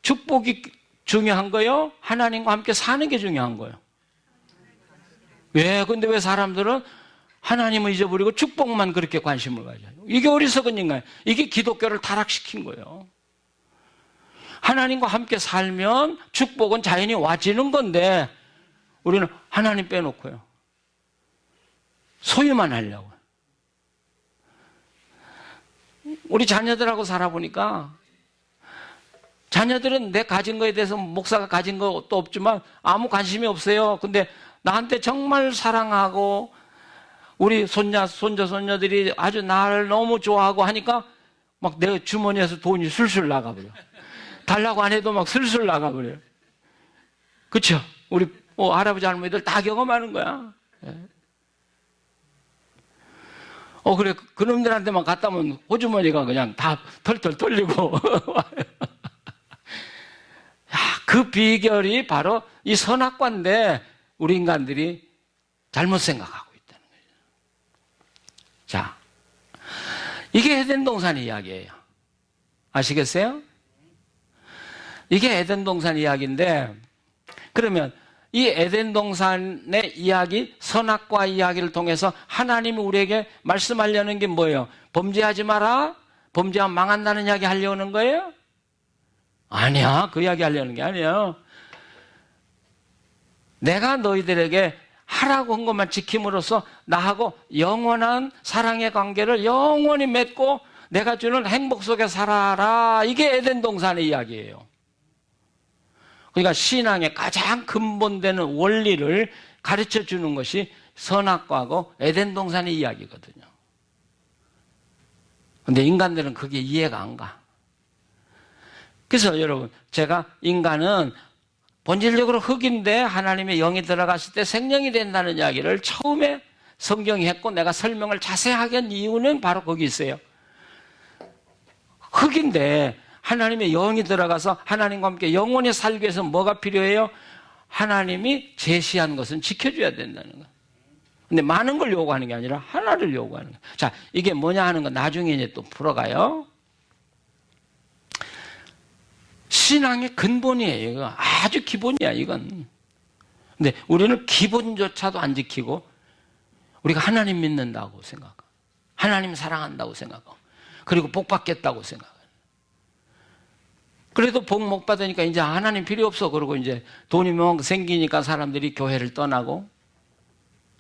축복이 중요한 거요? 하나님과 함께 사는 게 중요한 거예요. 근데 왜 사람들은 하나님을 잊어버리고 축복만 그렇게 관심을 가져요? 이게 어리석은 인간이에요. 이게 기독교를 타락시킨 거예요. 하나님과 함께 살면 축복은 자연히 와지는 건데 우리는 하나님 빼놓고요. 소유만 하려고. 우리 자녀들하고 살아보니까 자녀들은 내 가진 거에 대해서 목사가 가진 것도 없지만 아무 관심이 없어요. 근데 나한테 정말 사랑하고 우리 손자들이 아주 나를 너무 좋아하고 하니까 막 내 주머니에서 돈이 술술 나가버려. 달라고 안 해도 막 술술 나가버려요. 그쵸? 우리 할아버지 할머니들 다 경험하는 거야. 그래. 그놈들한테만 갔다 오면 호주머니가 그냥 다 털털 털리고. 그 비결이 바로 이 선악과인데 우리 인간들이 잘못 생각하고 있다는 거예요. 자, 이게 에덴 동산 이야기예요. 아시겠어요? 이게 에덴 동산 이야기인데 그러면 이 에덴 동산의 이야기, 선악과 이야기를 통해서 하나님이 우리에게 말씀하려는 게 뭐예요? 범죄하지 마라? 범죄하면 망한다는 이야기 하려는 거예요? 아니야. 그 이야기 하려는 게 아니에요. 내가 너희들에게 하라고 한 것만 지킴으로써 나하고 영원한 사랑의 관계를 영원히 맺고 내가 주는 행복 속에 살아라. 이게 에덴 동산의 이야기예요. 그러니까 신앙의 가장 근본되는 원리를 가르쳐 주는 것이 선악과하고 에덴 동산의 이야기거든요. 근데 인간들은 그게 이해가 안 가. 그래서 여러분, 제가 인간은 본질적으로 흙인데 하나님의 영이 들어갔을 때 생명이 된다는 이야기를 처음에 성경이 했고 내가 설명을 자세하게 한 이유는 바로 거기 있어요. 흙인데 하나님의 영이 들어가서 하나님과 함께 영원히 살기 위해서 뭐가 필요해요? 하나님이 제시한 것은 지켜줘야 된다는 거예요. 근데 많은 걸 요구하는 게 아니라 하나를 요구하는 거예요. 자, 이게 뭐냐 하는 건 나중에 이제 또 풀어가요. 신앙의 근본이에요. 이거 아주 기본이야, 이건. 근데 우리는 기본조차도 안 지키고 우리가 하나님 믿는다고 생각하고 하나님 사랑한다고 생각하고 그리고 복 받겠다고 생각해요. 그래도 복 못 받으니까 이제 하나님 필요 없어. 그러고 이제 돈이 뭐 생기니까 사람들이 교회를 떠나고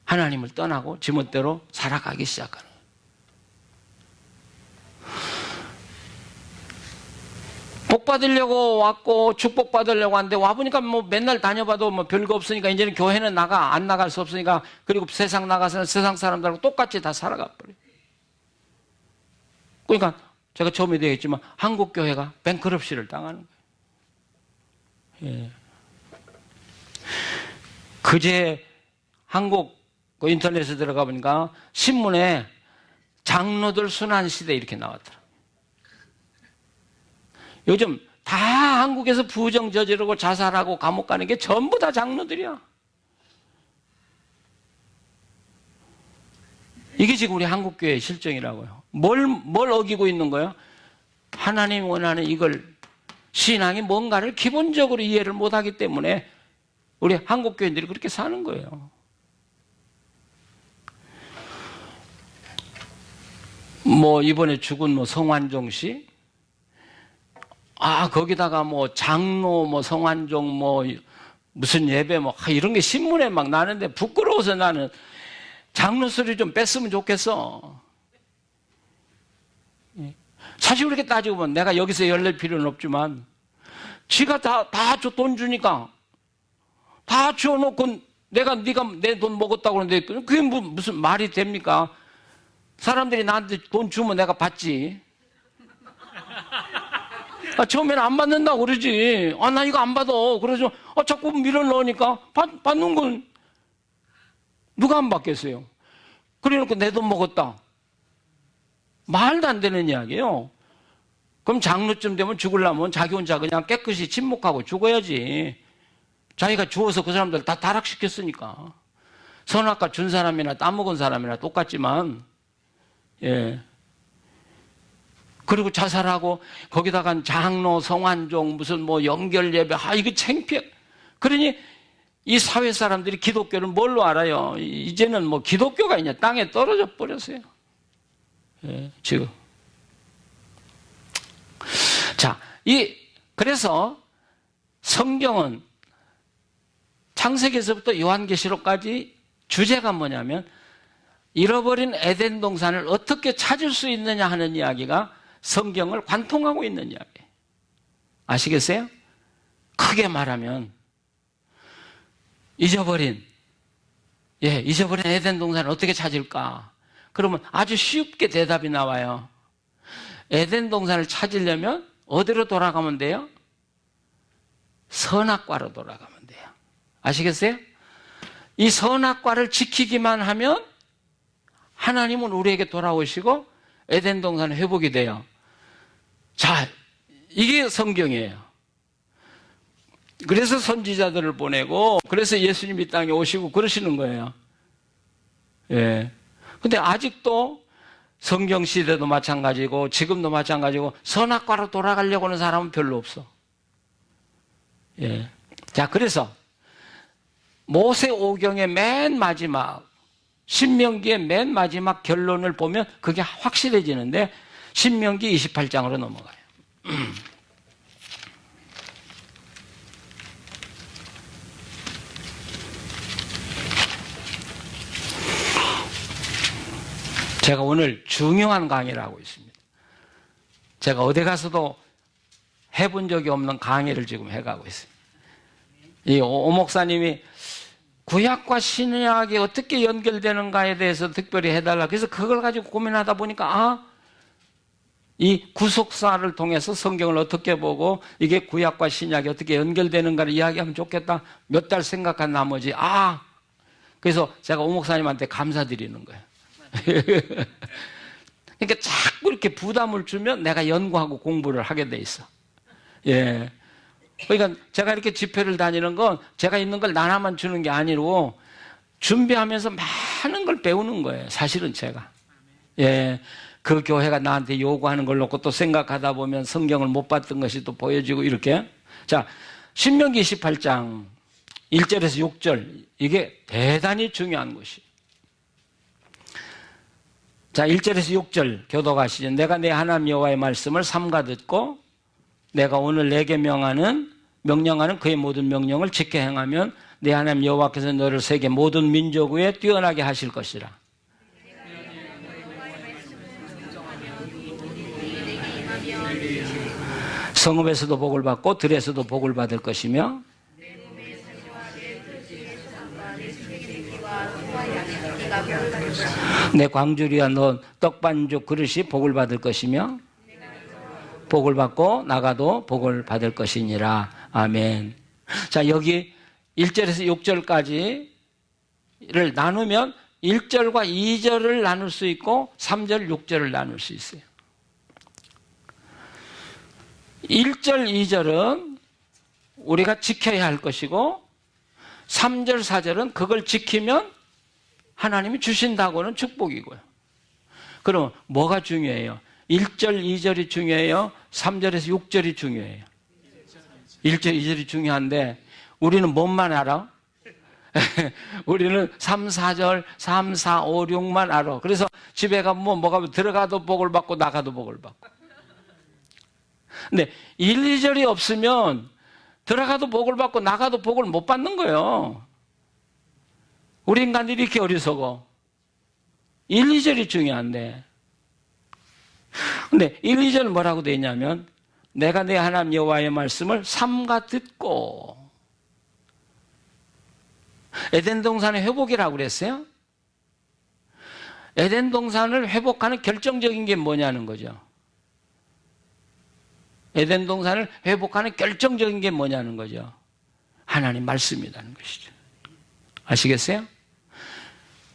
하나님을 떠나고 지멋대로 살아가기 시작하는 거예요. 복 받으려고 왔고 축복 받으려고 왔는데 와보니까 뭐 맨날 다녀봐도 뭐 별거 없으니까 이제는 교회는 안 나갈 수 없으니까 그리고 세상 나가서는 세상 사람들하고 똑같이 다 살아가 버려요. 그러니까 제가 처음에도 얘기했지만 한국 교회가 뱅크럽시를 당하는 거예요. 예. 그제 한국 그 인터넷에 들어가 보니까 신문에 장로들 순환 시대 이렇게 나왔더라. 요즘 다 한국에서 부정 저지르고 자살하고 감옥 가는 게 전부 다 장로들이야. 이게 지금 우리 한국교회의 실정이라고요. 뭘 어기고 있는 거예요? 하나님이 원하는 이걸 신앙이 뭔가를 기본적으로 이해를 못하기 때문에 우리 한국교인들이 그렇게 사는 거예요. 뭐 이번에 죽은 뭐 성환종 씨, 거기다가 뭐 장로 뭐 성환종 뭐 무슨 예배 뭐 이런 게 신문에 막 나는데 부끄러워서 나는 장로 소리 좀 뺐으면 좋겠어. 사실 그렇게 따지고 보면 내가 여기서 열릴 필요는 없지만 지가 다 돈 주니까 다 줘놓고 네가 내 돈 먹었다고 그러는데 그게 무슨 말이 됩니까? 사람들이 나한테 돈 주면 내가 받지. 처음에는 안 받는다고 그러지. 나 이거 안 받아. 그래서 자꾸 밀어 넣으니까 받는 건 누가 안 받겠어요? 그래 놓고 내 돈 먹었다. 말도 안 되는 이야기예요. 그럼 장로쯤 되면 죽으려면 자기 혼자 그냥 깨끗이 침묵하고 죽어야지. 자기가 죽어서 그 사람들 다 타락시켰으니까. 선악과 준 사람이나 따먹은 사람이나 똑같지만, 예. 그리고 자살하고 거기다가 장로, 성환종, 무슨 뭐 연결 예배, 이거 창피해. 그러니 이 사회 사람들이 기독교를 뭘로 알아요? 이제는 뭐 기독교가 있냐? 땅에 떨어져 버렸어요. 예, 지금. 자, 그래서 성경은 창세기에서부터 요한계시록까지 주제가 뭐냐면 잃어버린 에덴 동산을 어떻게 찾을 수 있느냐 하는 이야기가 성경을 관통하고 있는 이야기예요. 아시겠어요? 크게 말하면 잊어버린 에덴 동산을 어떻게 찾을까? 그러면 아주 쉽게 대답이 나와요. 에덴 동산을 찾으려면 어디로 돌아가면 돼요? 선악과로 돌아가면 돼요. 아시겠어요? 이 선악과를 지키기만 하면 하나님은 우리에게 돌아오시고 에덴 동산은 회복이 돼요. 자, 이게 성경이에요. 그래서 선지자들을 보내고 그래서 예수님이 땅에 오시고 그러시는 거예요. 예. 근데 아직도 성경 시대도 마찬가지고 지금도 마찬가지고 선악과로 돌아가려고 하는 사람은 별로 없어. 예. 자, 그래서 모세오경의 맨 마지막 신명기의 맨 마지막 결론을 보면 그게 확실해지는데 신명기 28장으로 넘어가요. 제가 오늘 중요한 강의를 하고 있습니다. 제가 어디 가서도 해본 적이 없는 강의를 지금 해가고 있어요. 이 오목사님이 구약과 신약이 어떻게 연결되는가에 대해서 특별히 해달라. 그래서 그걸 가지고 고민하다 보니까 이 구속사를 통해서 성경을 어떻게 보고 이게 구약과 신약이 어떻게 연결되는가를 이야기하면 좋겠다. 몇 달 생각한 나머지 그래서 제가 오목사님한테 감사드리는 거예요. 그러니까 자꾸 이렇게 부담을 주면 내가 연구하고 공부를 하게 돼 있어. 예. 그러니까 제가 이렇게 집회를 다니는 건 제가 있는 걸 나눠만 주는 게 아니고 준비하면서 많은 걸 배우는 거예요. 사실은 제가. 예. 그 교회가 나한테 요구하는 걸 놓고 또 생각하다 보면 성경을 못 봤던 것이 또 보여지고 이렇게. 자, 신명기 28장 1절에서 6절. 이게 대단히 중요한 것이. 자, 1절에서 6절 교독하시죠. 내가 내 하나님 여호와의 말씀을 삼가 듣고 내가 오늘 내게 명령하는 그의 모든 명령을 지켜 행하면 내 하나님 여호와께서 너를 세계 모든 민족 위에 뛰어나게 하실 것이라. 성읍에서도 복을 받고 들에서도 복을 받을 것이며 내 광주리와 너 떡반죽 그릇이 복을 받을 것이며 복을 받고 나가도 복을 받을 것이니라. 아멘. 자, 여기 1절에서 6절까지를 나누면 1절과 2절을 나눌 수 있고 3절, 6절을 나눌 수 있어요. 1절, 2절은 우리가 지켜야 할 것이고 3절, 4절은 그걸 지키면 하나님이 주신다고는 축복이고요. 그럼 뭐가 중요해요? 1절, 2절이 중요해요? 3절에서 6절이 중요해요? 1절, 2절이 중요한데 우리는 뭔만 알아? 우리는 3, 4절, 3, 4, 5, 6만 알아. 그래서 집에 가면 뭐가 들어가도 복을 받고 나가도 복을 받고. 근데 1, 2절이 없으면 들어가도 복을 받고 나가도 복을 못 받는 거예요. 우리 인간들이 이렇게 어리석어. 1, 2절이 중요한데. 근데 1, 2절은 뭐라고 되어 있냐면 내가 내 하나님 여호와의 말씀을 삼가 듣고. 에덴 동산의 회복이라고 그랬어요. 에덴 동산을 회복하는 결정적인 게 뭐냐는 거죠. 에덴 동산을 회복하는 결정적인 게 뭐냐는 거죠. 하나님 말씀이라는 것이죠. 아시겠어요?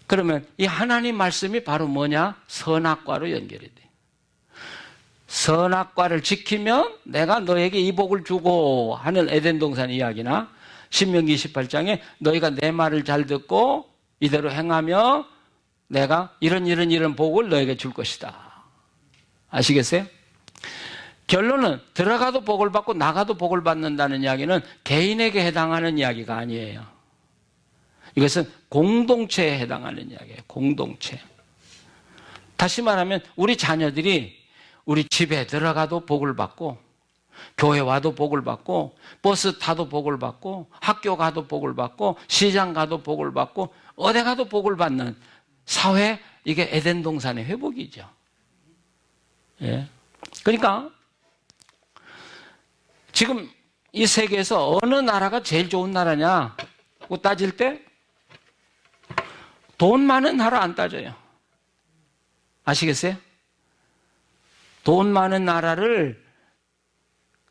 그러면 이 하나님 말씀이 바로 뭐냐? 선악과로 연결이 돼. 선악과를 지키면 내가 너에게 이 복을 주고 하는 에덴 동산 이야기나 신명기 28장에 너희가 내 말을 잘 듣고 이대로 행하며 내가 이런 복을 너에게 줄 것이다. 아시겠어요? 결론은 들어가도 복을 받고 나가도 복을 받는다는 이야기는 개인에게 해당하는 이야기가 아니에요. 이것은 공동체에 해당하는 이야기예요. 공동체. 다시 말하면 우리 자녀들이 우리 집에 들어가도 복을 받고 교회 와도 복을 받고 버스 타도 복을 받고 학교 가도 복을 받고 시장 가도 복을 받고 어디 가도 복을 받는 사회, 이게 에덴 동산의 회복이죠. 예. 그러니까 지금 이 세계에서 어느 나라가 제일 좋은 나라냐고 따질 때 돈 많은 나라 안 따져요. 아시겠어요? 돈 많은 나라를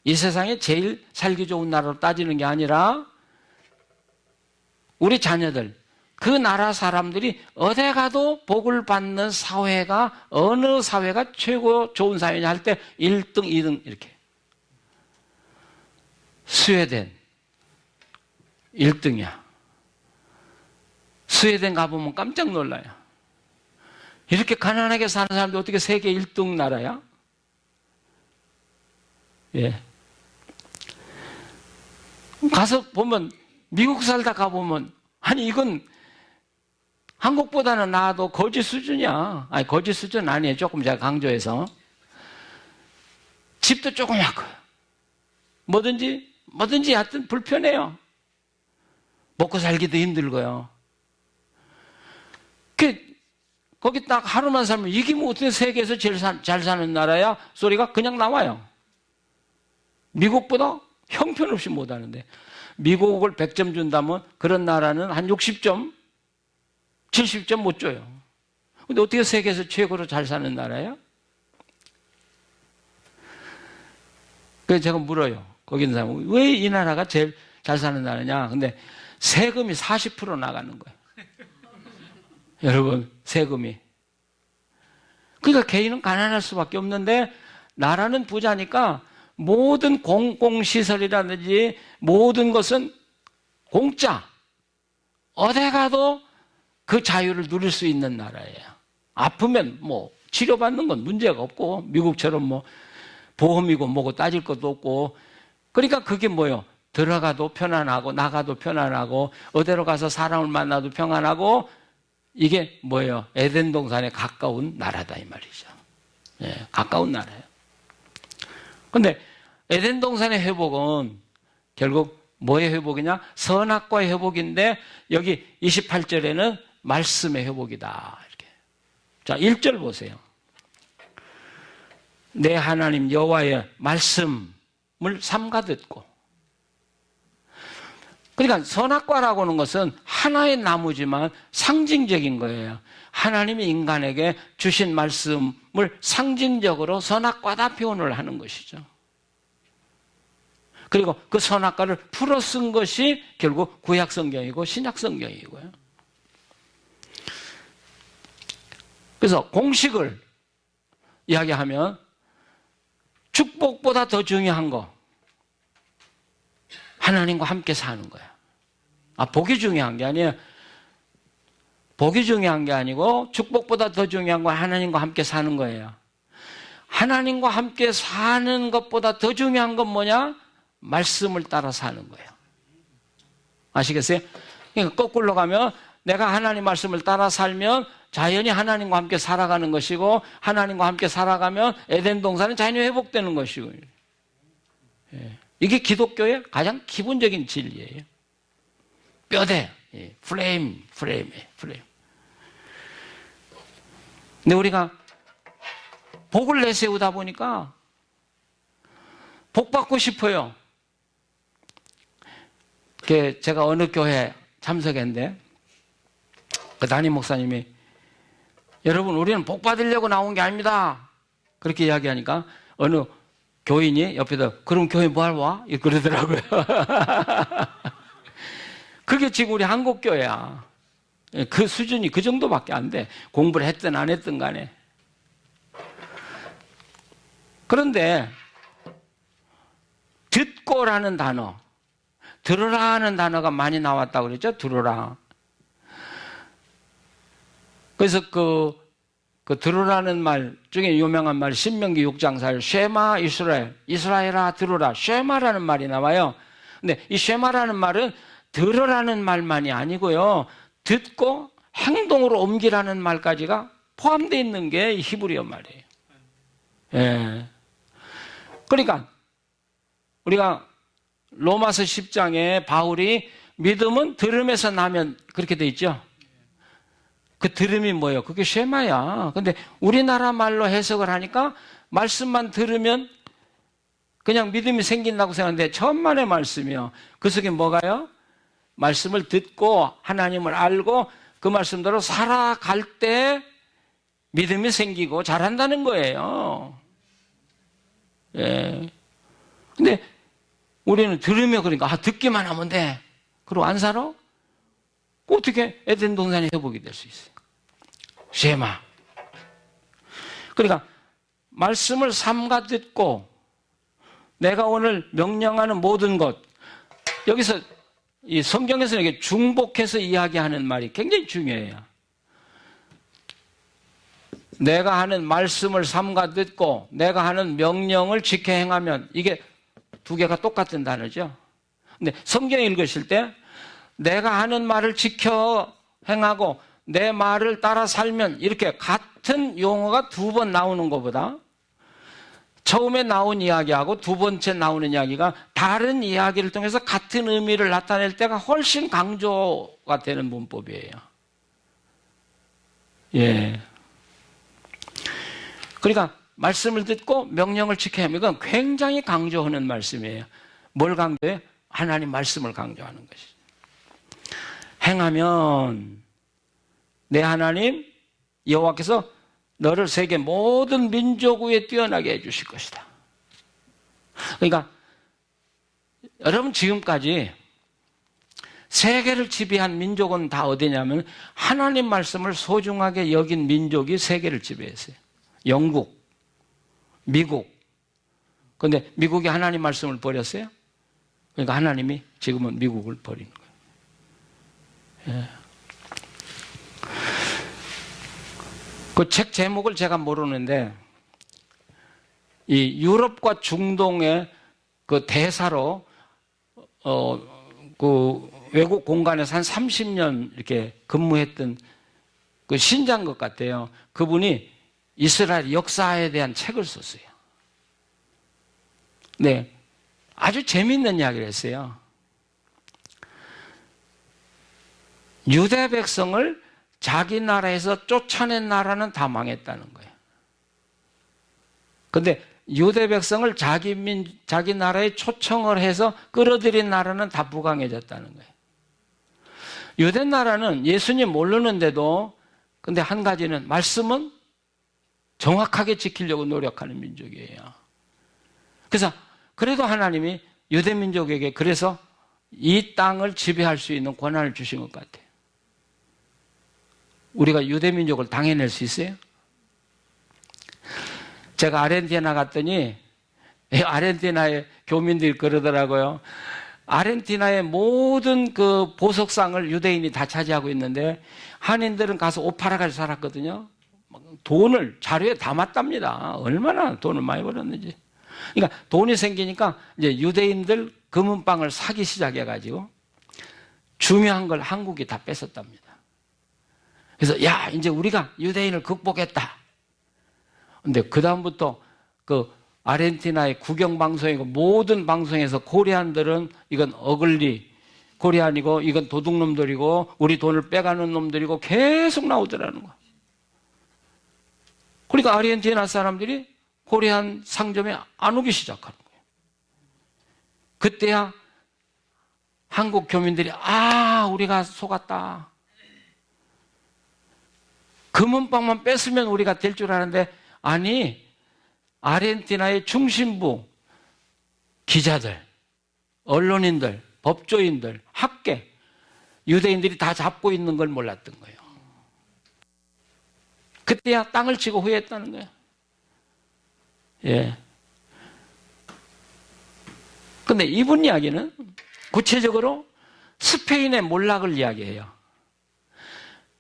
이 세상에 제일 살기 좋은 나라로 따지는 게 아니라 우리 자녀들, 그 나라 사람들이 어디 가도 복을 받는 사회가 어느 사회가 최고 좋은 사회냐 할 때 1등, 2등 이렇게. 스웨덴 1등이야. 스웨덴 가보면 깜짝 놀라요. 이렇게 가난하게 사는 사람들 어떻게 세계 1등 나라야? 예. 가서 보면 미국 살다 가보면 아니 이건 한국보다는 나아도 거지 수준이야. 아니 거지 수준 아니에요. 조금 제가 강조해서. 집도 조그맣고요. 뭐든지 하여튼 불편해요. 먹고 살기도 힘들고요. 거기 딱 하루만 살면 이게 뭐 어떻게 세계에서 제일 잘 사는 나라야? 소리가 그냥 나와요. 미국보다 형편없이 못하는데. 미국을 100점 준다면 그런 나라는 한 60점, 70점 못 줘요. 근데 어떻게 세계에서 최고로 잘 사는 나라예요? 그래서 제가 물어요. 거기 있는 사람, 왜 이 나라가 제일 잘 사는 나라냐? 근데 세금이 40% 나가는 거예요. 여러분, 세금이. 그러니까 개인은 가난할 수밖에 없는데 나라는 부자니까 모든 공공시설이라든지 모든 것은 공짜. 어디 가도 그 자유를 누릴 수 있는 나라예요. 아프면 뭐 치료받는 건 문제가 없고 미국처럼 뭐 보험이고 뭐고 따질 것도 없고 그러니까 그게 뭐예요? 들어가도 편안하고 나가도 편안하고 어디로 가서 사람을 만나도 평안하고 이게 뭐예요? 에덴 동산에 가까운 나라다 이 말이죠. 예, 가까운 나라예요. 근데 에덴 동산의 회복은 결국 뭐의 회복이냐? 선악과의 회복인데 여기 28절에는 말씀의 회복이다. 이렇게. 자, 1절 보세요. 내 하나님 여호와의 말씀을 삼가 듣고. 그러니까 선악과라고 하는 것은 하나의 나무지만 상징적인 거예요. 하나님이 인간에게 주신 말씀을 상징적으로 선악과다 표현을 하는 것이죠. 그리고 그 선악과를 풀어 쓴 것이 결국 구약성경이고 신약성경이고요. 그래서 공식을 이야기하면 축복보다 더 중요한 거 하나님과 함께 사는 거야. 복이 중요한 게 아니에요. 복이 중요한 게 아니고 축복보다 더 중요한 건 하나님과 함께 사는 거예요. 하나님과 함께 사는 것보다 더 중요한 건 뭐냐? 말씀을 따라 사는 거예요. 아시겠어요? 그러니까 거꾸로 가면 내가 하나님 말씀을 따라 살면 자연히 하나님과 함께 살아가는 것이고 하나님과 함께 살아가면 에덴 동산은 자연히 회복되는 것이고 예. 이게 기독교의 가장 기본적인 진리예요. 뼈대, 프레임. 근데 우리가 복을 내세우다 보니까 복 받고 싶어요. 제가 어느 교회 참석했는데 그 담임 목사님이 여러분 우리는 복 받으려고 나온 게 아닙니다. 그렇게 이야기하니까 어느 교인이 옆에서 그럼 교회 뭐하러 와? 그러더라고요. 그게 지금 우리 한국교회야. 그 수준이 그 정도밖에 안 돼. 공부를 했든 안 했든 간에. 그런데 듣고라는 단어, 들으라는 단어가 많이 나왔다고 그랬죠? 들으라. 그래서 그 들으라는 말 중에 유명한 말 신명기 6장 4절 쉐마 이스라엘아 들으라 쉐마라는 말이 나와요. 근데 이 쉐마라는 말은 들으라는 말만이 아니고요. 듣고 행동으로 옮기라는 말까지가 포함되어 있는 게 히브리어 말이에요. 예. 그러니까 우리가 로마서 10장에 바울이 믿음은 들음에서 나면 그렇게 돼 있죠. 그 들음이 뭐예요? 그게 쉐마야. 근데 우리나라 말로 해석을 하니까 말씀만 들으면 그냥 믿음이 생긴다고 생각하는데 천만의 말씀이요. 그 속에 뭐가요? 말씀을 듣고 하나님을 알고 그 말씀대로 살아갈 때 믿음이 생기고 잘한다는 거예요. 예. 근데 우리는 들으면 그러니까 듣기만 하면 돼. 그리고 안 살아? 어떻게 에덴 동산이 회복이 될 수 있어요? 쉐마. 그러니까 말씀을 삼가 듣고 내가 오늘 명령하는 모든 것 여기서 이 성경에서는 이게 중복해서 이야기하는 말이 굉장히 중요해요. 내가 하는 말씀을 삼가 듣고 내가 하는 명령을 지켜 행하면 이게 두 개가 똑같은 단어죠. 근데 성경 읽으실 때 내가 하는 말을 지켜 행하고 내 말을 따라 살면 이렇게 같은 용어가 두 번 나오는 것보다 처음에 나온 이야기하고 두 번째 나오는 이야기가 다른 이야기를 통해서 같은 의미를 나타낼 때가 훨씬 강조가 되는 문법이에요. 예. 그러니까 말씀을 듣고 명령을 지켜야 하면 이건 굉장히 강조하는 말씀이에요. 뭘 강조해? 하나님 말씀을 강조하는 것이죠. 행하면 내 하나님 여호와께서 너를 세계 모든 민족 위에 뛰어나게 해주실 것이다. 그러니까 여러분 지금까지 세계를 지배한 민족은 다 어디냐면 하나님 말씀을 소중하게 여긴 민족이 세계를 지배했어요. 영국, 미국. 그런데 미국이 하나님 말씀을 버렸어요. 그러니까 하나님이 지금은 미국을 버리는 거예요. 예. 그 책 제목을 제가 모르는데 이 유럽과 중동의 그 대사로 그 외국 공간에서 한 30년 이렇게 근무했던 그 신자인 것 같아요. 그분이 이스라엘 역사에 대한 책을 썼어요. 네, 아주 재미있는 이야기를 했어요. 유대 백성을 자기 나라에서 쫓아낸 나라는 다 망했다는 거예요. 그런데 유대 백성을 자기 나라에 초청을 해서 끌어들인 나라는 다 부강해졌다는 거예요. 유대 나라는 예수님 모르는데도 근데 한 가지는 말씀은 정확하게 지키려고 노력하는 민족이에요. 그래서 그래도 하나님이 유대 민족에게 그래서 이 땅을 지배할 수 있는 권한을 주신 것 같아요. 우리가 유대 민족을 당해낼 수 있어요? 제가 아르헨티나 갔더니 아르헨티나의 교민들이 그러더라고요. 아르헨티나의 모든 그 보석상을 유대인이 다 차지하고 있는데 한인들은 가서 옷 팔아가지고 살았거든요. 돈을 자료에 담았답니다. 얼마나 돈을 많이 벌었는지. 그러니까 돈이 생기니까 이제 유대인들 금은방을 사기 시작해가지고 중요한 걸 한국이 다 뺏었답니다. 그래서 야 이제 우리가 유대인을 극복했다. 근데 그다음부터 그 아르헨티나의 국영방송이고 모든 방송에서 코리안들은 이건 어글리 코리안이고 이건 도둑놈들이고 우리 돈을 빼가는 놈들이고 계속 나오더라는 거야. 그러니까 아르헨티나 사람들이 코리안 상점에 안 오기 시작하는 거예요. 그때야 한국 교민들이 우리가 속았다. 금은방만 뺐으면 우리가 될 줄 아는데 아니 아르헨티나의 중심부 기자들, 언론인들, 법조인들, 학계 유대인들이 다 잡고 있는 걸 몰랐던 거예요. 그때야 땅을 치고 후회했다는 거예요. 예. 근데 이분 이야기는 구체적으로 스페인의 몰락을 이야기해요.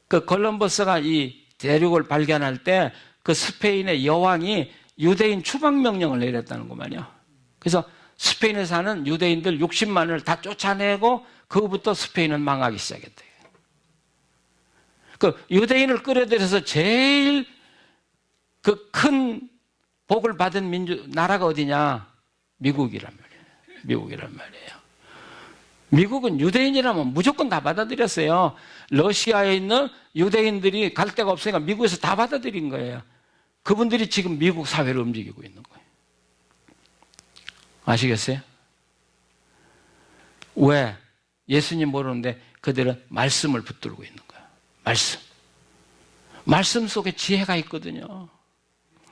그 콜럼버스가 이 대륙을 발견할 때 그 스페인의 여왕이 유대인 추방명령을 내렸다는 거만요. 그래서 스페인에 사는 유대인들 60만을 다 쫓아내고 그후부터 스페인은 망하기 시작했대요. 그 유대인을 끌어들여서 제일 그 큰 복을 받은 나라가 어디냐? 미국이란 말이에요. 미국이란 말이에요. 미국은 유대인이라면 무조건 다 받아들였어요. 러시아에 있는 유대인들이 갈 데가 없으니까 미국에서 다 받아들인 거예요. 그분들이 지금 미국 사회를 움직이고 있는 거예요. 아시겠어요? 왜? 예수님 모르는데 그들은 말씀을 붙들고 있는 거예요. 말씀. 말씀 속에 지혜가 있거든요.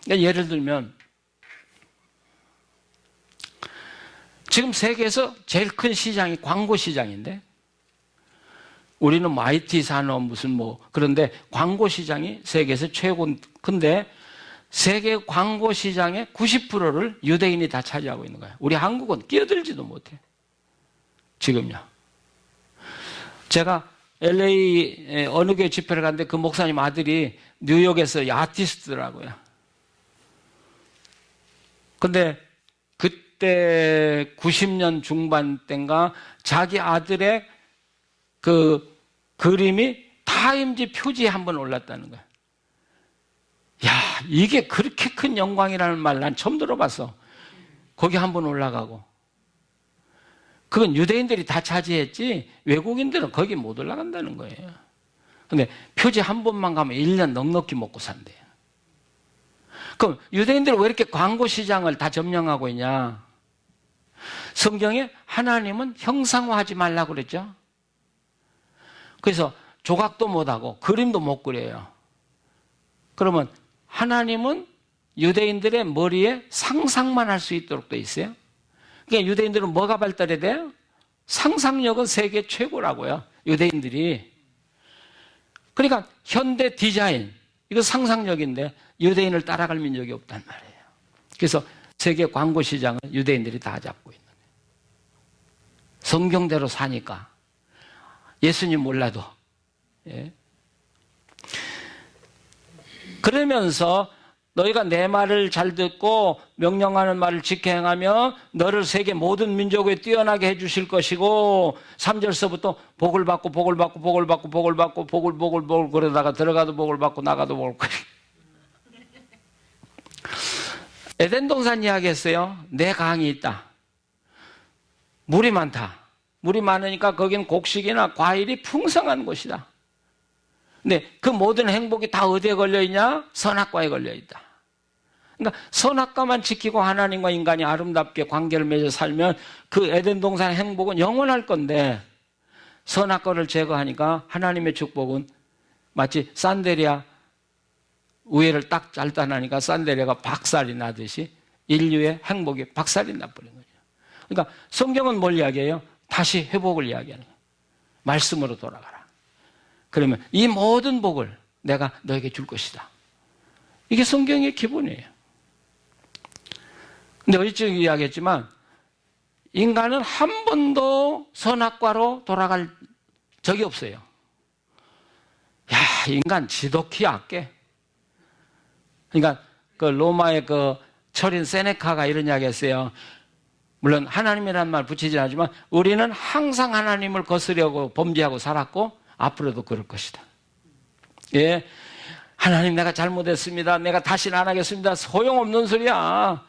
그러니까 예를 들면 지금 세계에서 제일 큰 시장이 광고 시장인데 우리는 뭐 IT 산업 그런데 광고 시장이 세계에서 최고 큰데 세계 광고 시장의 90%를 유대인이 다 차지하고 있는 거예요. 우리 한국은 끼어들지도 못해. 지금요. 제가 LA 어느 교회 집회를 갔는데 그 목사님 아들이 뉴욕에서 아티스트더라고요. 근데 그때 90년 중반 때인가 자기 아들의 그 그림이 타임지 표지에 한번 올랐다는 거야. 야, 이게 그렇게 큰 영광이라는 말 난 처음 들어봤어. 거기 한번 올라가고. 그건 유대인들이 다 차지했지 외국인들은 거기 못 올라간다는 거예요. 근데 표지 한 번만 가면 1년 넉넉히 먹고 산대요. 그럼 유대인들은 왜 이렇게 광고 시장을 다 점령하고 있냐? 성경에 하나님은 형상화하지 말라고 그랬죠. 그래서 조각도 못하고 그림도 못 그려요. 그러면 하나님은 유대인들의 머리에 상상만 할 수 있도록 돼 있어요. 그러니까 유대인들은 뭐가 발달해야 돼요? 상상력은 세계 최고라고요. 유대인들이. 그러니까 현대 디자인, 이거 상상력인데 유대인을 따라갈 민족이 없단 말이에요. 그래서 세계 광고 시장은 유대인들이 다 잡고 있는 거예요. 성경대로 사니까. 예수님 몰라도. 예. 그러면서 너희가 내 말을 잘 듣고 명령하는 말을 지켜 행하며 너를 세계 모든 민족에 뛰어나게 해주실 것이고 3절서부터 복을 받고 복을 받고 복을 받고 복을 받고 복을 그러다가 들어가도 복을 받고 나가도 복을 받고. 에덴 동산 이야기했어요. 내 강이 있다. 물이 많다. 물이 많으니까 거긴 곡식이나 과일이 풍성한 곳이다. 근데 그 모든 행복이 다 어디에 걸려있냐? 선악과에 걸려있다. 그러니까 선악과만 지키고 하나님과 인간이 아름답게 관계를 맺어 살면 그 에덴 동산의 행복은 영원할 건데 선악과를 제거하니까 하나님의 축복은 마치 산데리아 우회를 딱 잘라나니까 산데리아가 박살이 나듯이 인류의 행복이 박살이 나버린 거죠. 그러니까 성경은 뭘 이야기해요? 다시 회복을 이야기하는 거예요. 말씀으로 돌아가라. 그러면 이 모든 복을 내가 너에게 줄 것이다. 이게 성경의 기본이에요. 근데 어제쯤 이야기했지만 인간은 한 번도 선악과로 돌아갈 적이 없어요. 야, 인간 지독히 악해. 그러니까 그 로마의 그 철인 세네카가 이런 이야기 했어요. 물론 하나님이라는 말 붙이진 않지만 우리는 항상 하나님을 거스려고 범죄하고 살았고 앞으로도 그럴 것이다. 예, 하나님 내가 잘못했습니다. 내가 다시는 안 하겠습니다. 소용없는 소리야.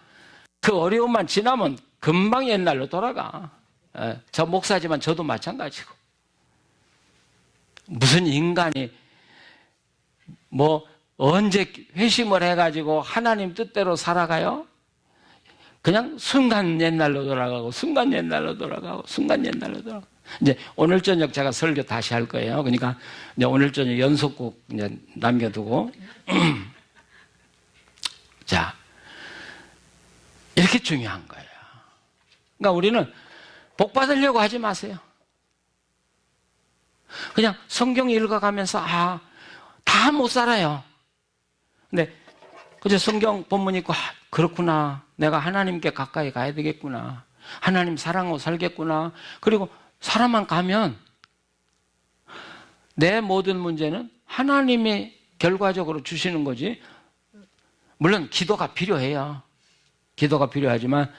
그 어려움만 지나면 금방 옛날로 돌아가. 예, 저 목사지만 저도 마찬가지고. 무슨 인간이 뭐 언제 회심을 해가지고 하나님 뜻대로 살아가요? 그냥 순간 옛날로 돌아가고 순간 옛날로 돌아가고 순간 옛날로 돌아가고. 이제 오늘 저녁 제가 설교 다시 할 거예요. 그러니까 이제 오늘 저녁 연속곡 이제 남겨두고 자 이렇게 중요한 거예요. 그러니까 우리는 복 받으려고 하지 마세요. 그냥 성경 읽어가면서 다 못 살아요. 근데 그저 성경 본문 읽고 그렇구나. 내가 하나님께 가까이 가야 되겠구나. 하나님 사랑하고 살겠구나. 그리고 살아만 가면 내 모든 문제는 하나님이 결과적으로 주시는 거지. 물론 기도가 필요해요. 기도가 필요하지만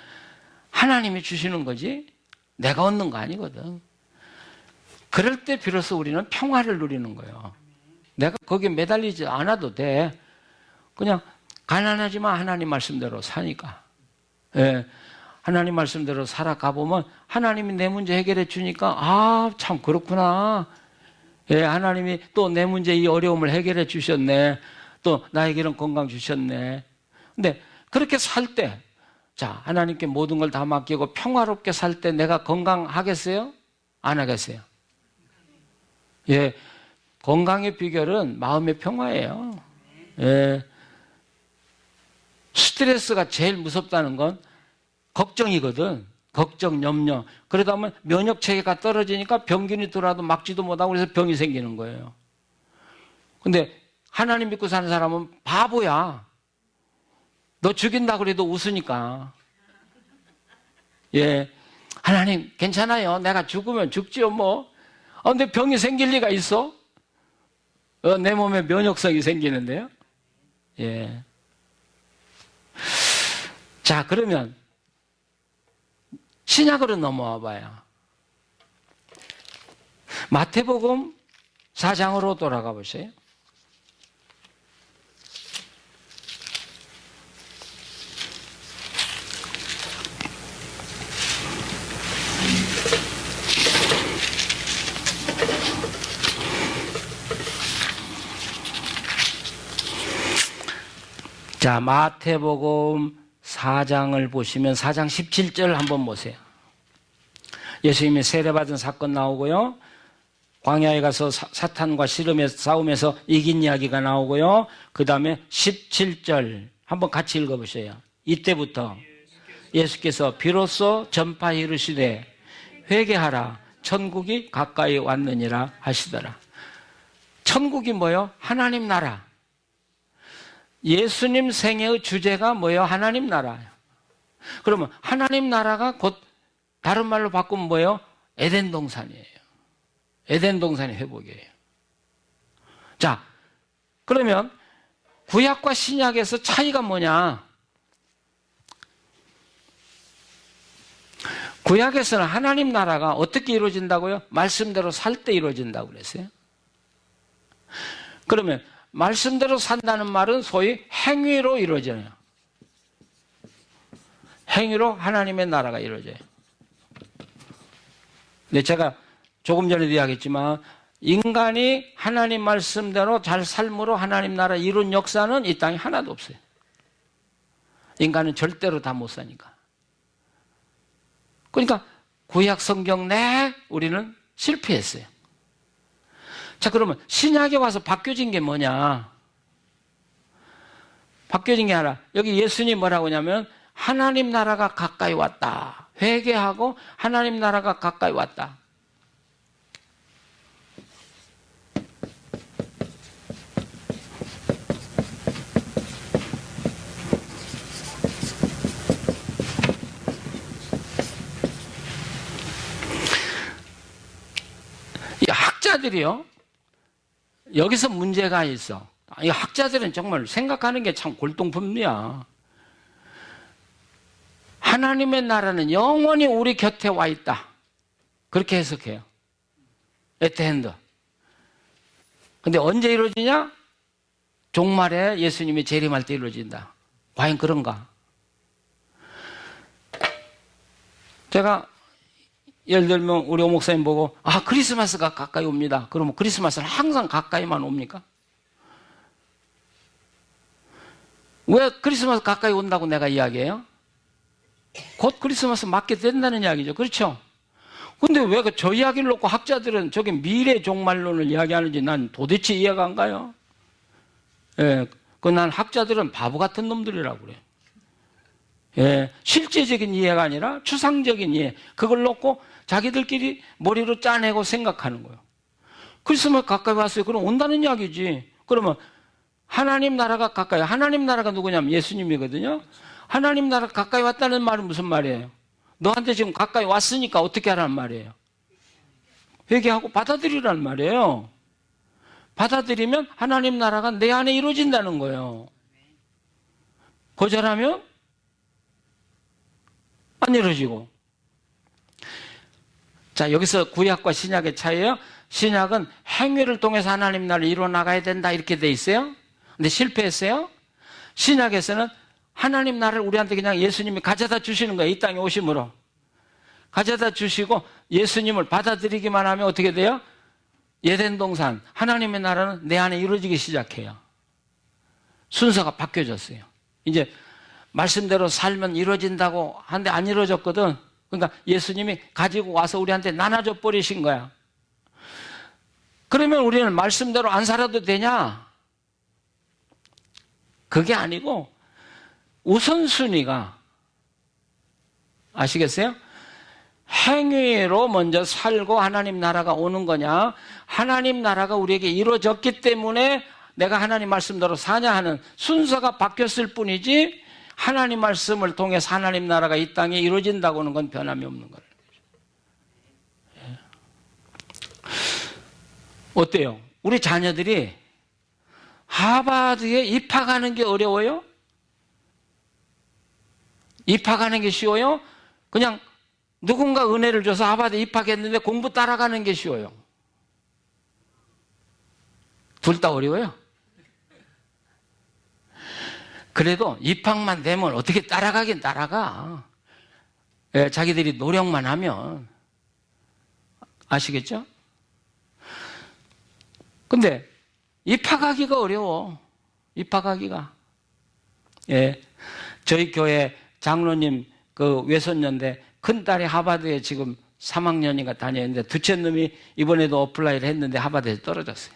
하나님이 주시는 거지 내가 얻는 거 아니거든. 그럴 때 비로소 우리는 평화를 누리는 거예요. 내가 거기에 매달리지 않아도 돼. 그냥 가난하지만 하나님 말씀대로 사니까. 예. 하나님 말씀대로 살아가 보면 하나님이 내 문제 해결해 주니까 참 그렇구나. 예, 하나님이 또 내 문제 이 어려움을 해결해 주셨네. 또 나에게 이런 건강 주셨네. 근데 그렇게 살 때, 자, 하나님께 모든 걸 다 맡기고 평화롭게 살 때 내가 건강하겠어요? 안 하겠어요? 예, 건강의 비결은 마음의 평화예요. 예. 스트레스가 제일 무섭다는 건 걱정이거든. 걱정, 염려. 그러다 보면 면역 체계가 떨어지니까 병균이 들어와도 막지도 못하고 그래서 병이 생기는 거예요. 근데 하나님 믿고 사는 사람은 바보야. 너 죽인다고 그래도 웃으니까. 예. 하나님, 괜찮아요. 내가 죽으면 죽지요, 뭐. 근데 병이 생길 리가 있어? 내 몸에 면역성이 생기는데요. 예. 자, 그러면 신약으로 넘어와 봐요. 마태복음 4장으로 돌아가 보세요. 자, 마태복음 4장을 보시면 4장 17절 한번 보세요. 예수님이 세례받은 사건 나오고요. 광야에 가서 사탄과 씨름에서 싸움에서 이긴 이야기가 나오고요. 그 다음에 17절 한번 같이 읽어보세요. 이때부터 예수께서 비로소 전파 이르시되 회개하라 천국이 가까이 왔느니라 하시더라. 천국이 뭐요? 하나님 나라. 예수님 생애의 주제가 뭐예요? 하나님 나라예요. 그러면 하나님 나라가 곧 다른 말로 바꾸면 뭐예요? 에덴 동산이에요. 에덴 동산의 회복이에요. 자, 그러면 구약과 신약에서 차이가 뭐냐? 구약에서는 하나님 나라가 어떻게 이루어진다고요? 말씀대로 살 때 이루어진다고 그랬어요. 그러면 말씀대로 산다는 말은 소위 행위로 이루어져요. 행위로 하나님의 나라가 이루어져요. 근데 제가 조금 전에도 이야기했지만 인간이 하나님 말씀대로 잘 삶으로 하나님 나라 이룬 역사는 이 땅에 하나도 없어요. 인간은 절대로 다 못 사니까. 그러니까 구약 성경 내에 우리는 실패했어요. 자, 그러면 신약에 와서 바뀌어진 게 뭐냐? 바뀌어진 게 아니라 여기 예수님 뭐라고 하냐면 하나님 나라가 가까이 왔다. 회개하고 하나님 나라가 가까이 왔다. 이 학자들이요, 여기서 문제가 있어. 이 학자들은 정말 생각하는 게 참 골동품이야. 하나님의 나라는 영원히 우리 곁에 와 있다. 그렇게 해석해요. at the hand. 근데 언제 이루어지냐? 종말에 예수님이 재림할 때 이루어진다. 과연 그런가? 제가 예를 들면 우리 오 목사님 보고 크리스마스가 가까이 옵니다. 그러면 크리스마스는 항상 가까이만 옵니까? 왜 크리스마스 가까이 온다고 내가 이야기해요? 곧 크리스마스 맞게 된다는 이야기죠. 그렇죠? 근데 왜 저 이야기를 놓고 학자들은 저게 미래 종말론을 이야기하는지 난 도대체 이해가 안 가요. 예, 난 학자들은 바보 같은 놈들이라고 그래요. 예, 실제적인 이해가 아니라 추상적인 이해. 그걸 놓고 자기들끼리 머리로 짜내고 생각하는 거예요. 크리스마스 가까이 왔어요. 그럼 온다는 이야기지. 그러면 하나님 나라가 가까이, 하나님 나라가 누구냐면 예수님이거든요. 하나님 나라가 가까이 왔다는 말은 무슨 말이에요? 너한테 지금 가까이 왔으니까 어떻게 하라는 말이에요? 회개하고 받아들이라는 말이에요. 받아들이면 하나님 나라가 내 안에 이루어진다는 거예요. 거절하면 안 이루어지고. 자, 여기서 구약과 신약의 차이예요. 신약은 행위를 통해서 하나님 나라를 이루어 나가야 된다 이렇게 돼 있어요. 근데 실패했어요. 신약에서는 하나님 나라를 우리한테 그냥 예수님이 가져다 주시는 거예요. 이 땅에 오심으로. 가져다 주시고 예수님을 받아들이기만 하면 어떻게 돼요? 에덴 동산, 하나님의 나라는 내 안에 이루어지기 시작해요. 순서가 바뀌어졌어요. 이제 말씀대로 살면 이루어진다고 하는데 안 이루어졌거든. 그러니까 예수님이 가지고 와서 우리한테 나눠줘 버리신 거야. 그러면 우리는 말씀대로 안 살아도 되냐? 그게 아니고 우선순위가 아시겠어요? 행위로 먼저 살고 하나님 나라가 오는 거냐, 하나님 나라가 우리에게 이루어졌기 때문에 내가 하나님 말씀대로 사냐 하는 순서가 바뀌었을 뿐이지 하나님 말씀을 통해서 하나님 나라가 이 땅에 이루어진다고 하는 건 변함이 없는 거예요. 어때요? 우리 자녀들이 하버드에 입학하는 게 어려워요? 입학하는 게 쉬워요? 그냥 누군가 은혜를 줘서 하버드에 입학했는데 공부 따라가는 게 쉬워요? 둘 다 어려워요. 그래도 입학만 되면 어떻게 따라가긴 따라가. 예, 자기들이 노력만 하면. 아시겠죠? 근데 입학하기가 어려워. 입학하기가. 예, 저희 교회 장로님 그 외손녀인데 큰딸이 하버드에 지금 3학년인가 다녔는데 두째 놈이 이번에도 어플라이를 했는데 하버드에서 떨어졌어요.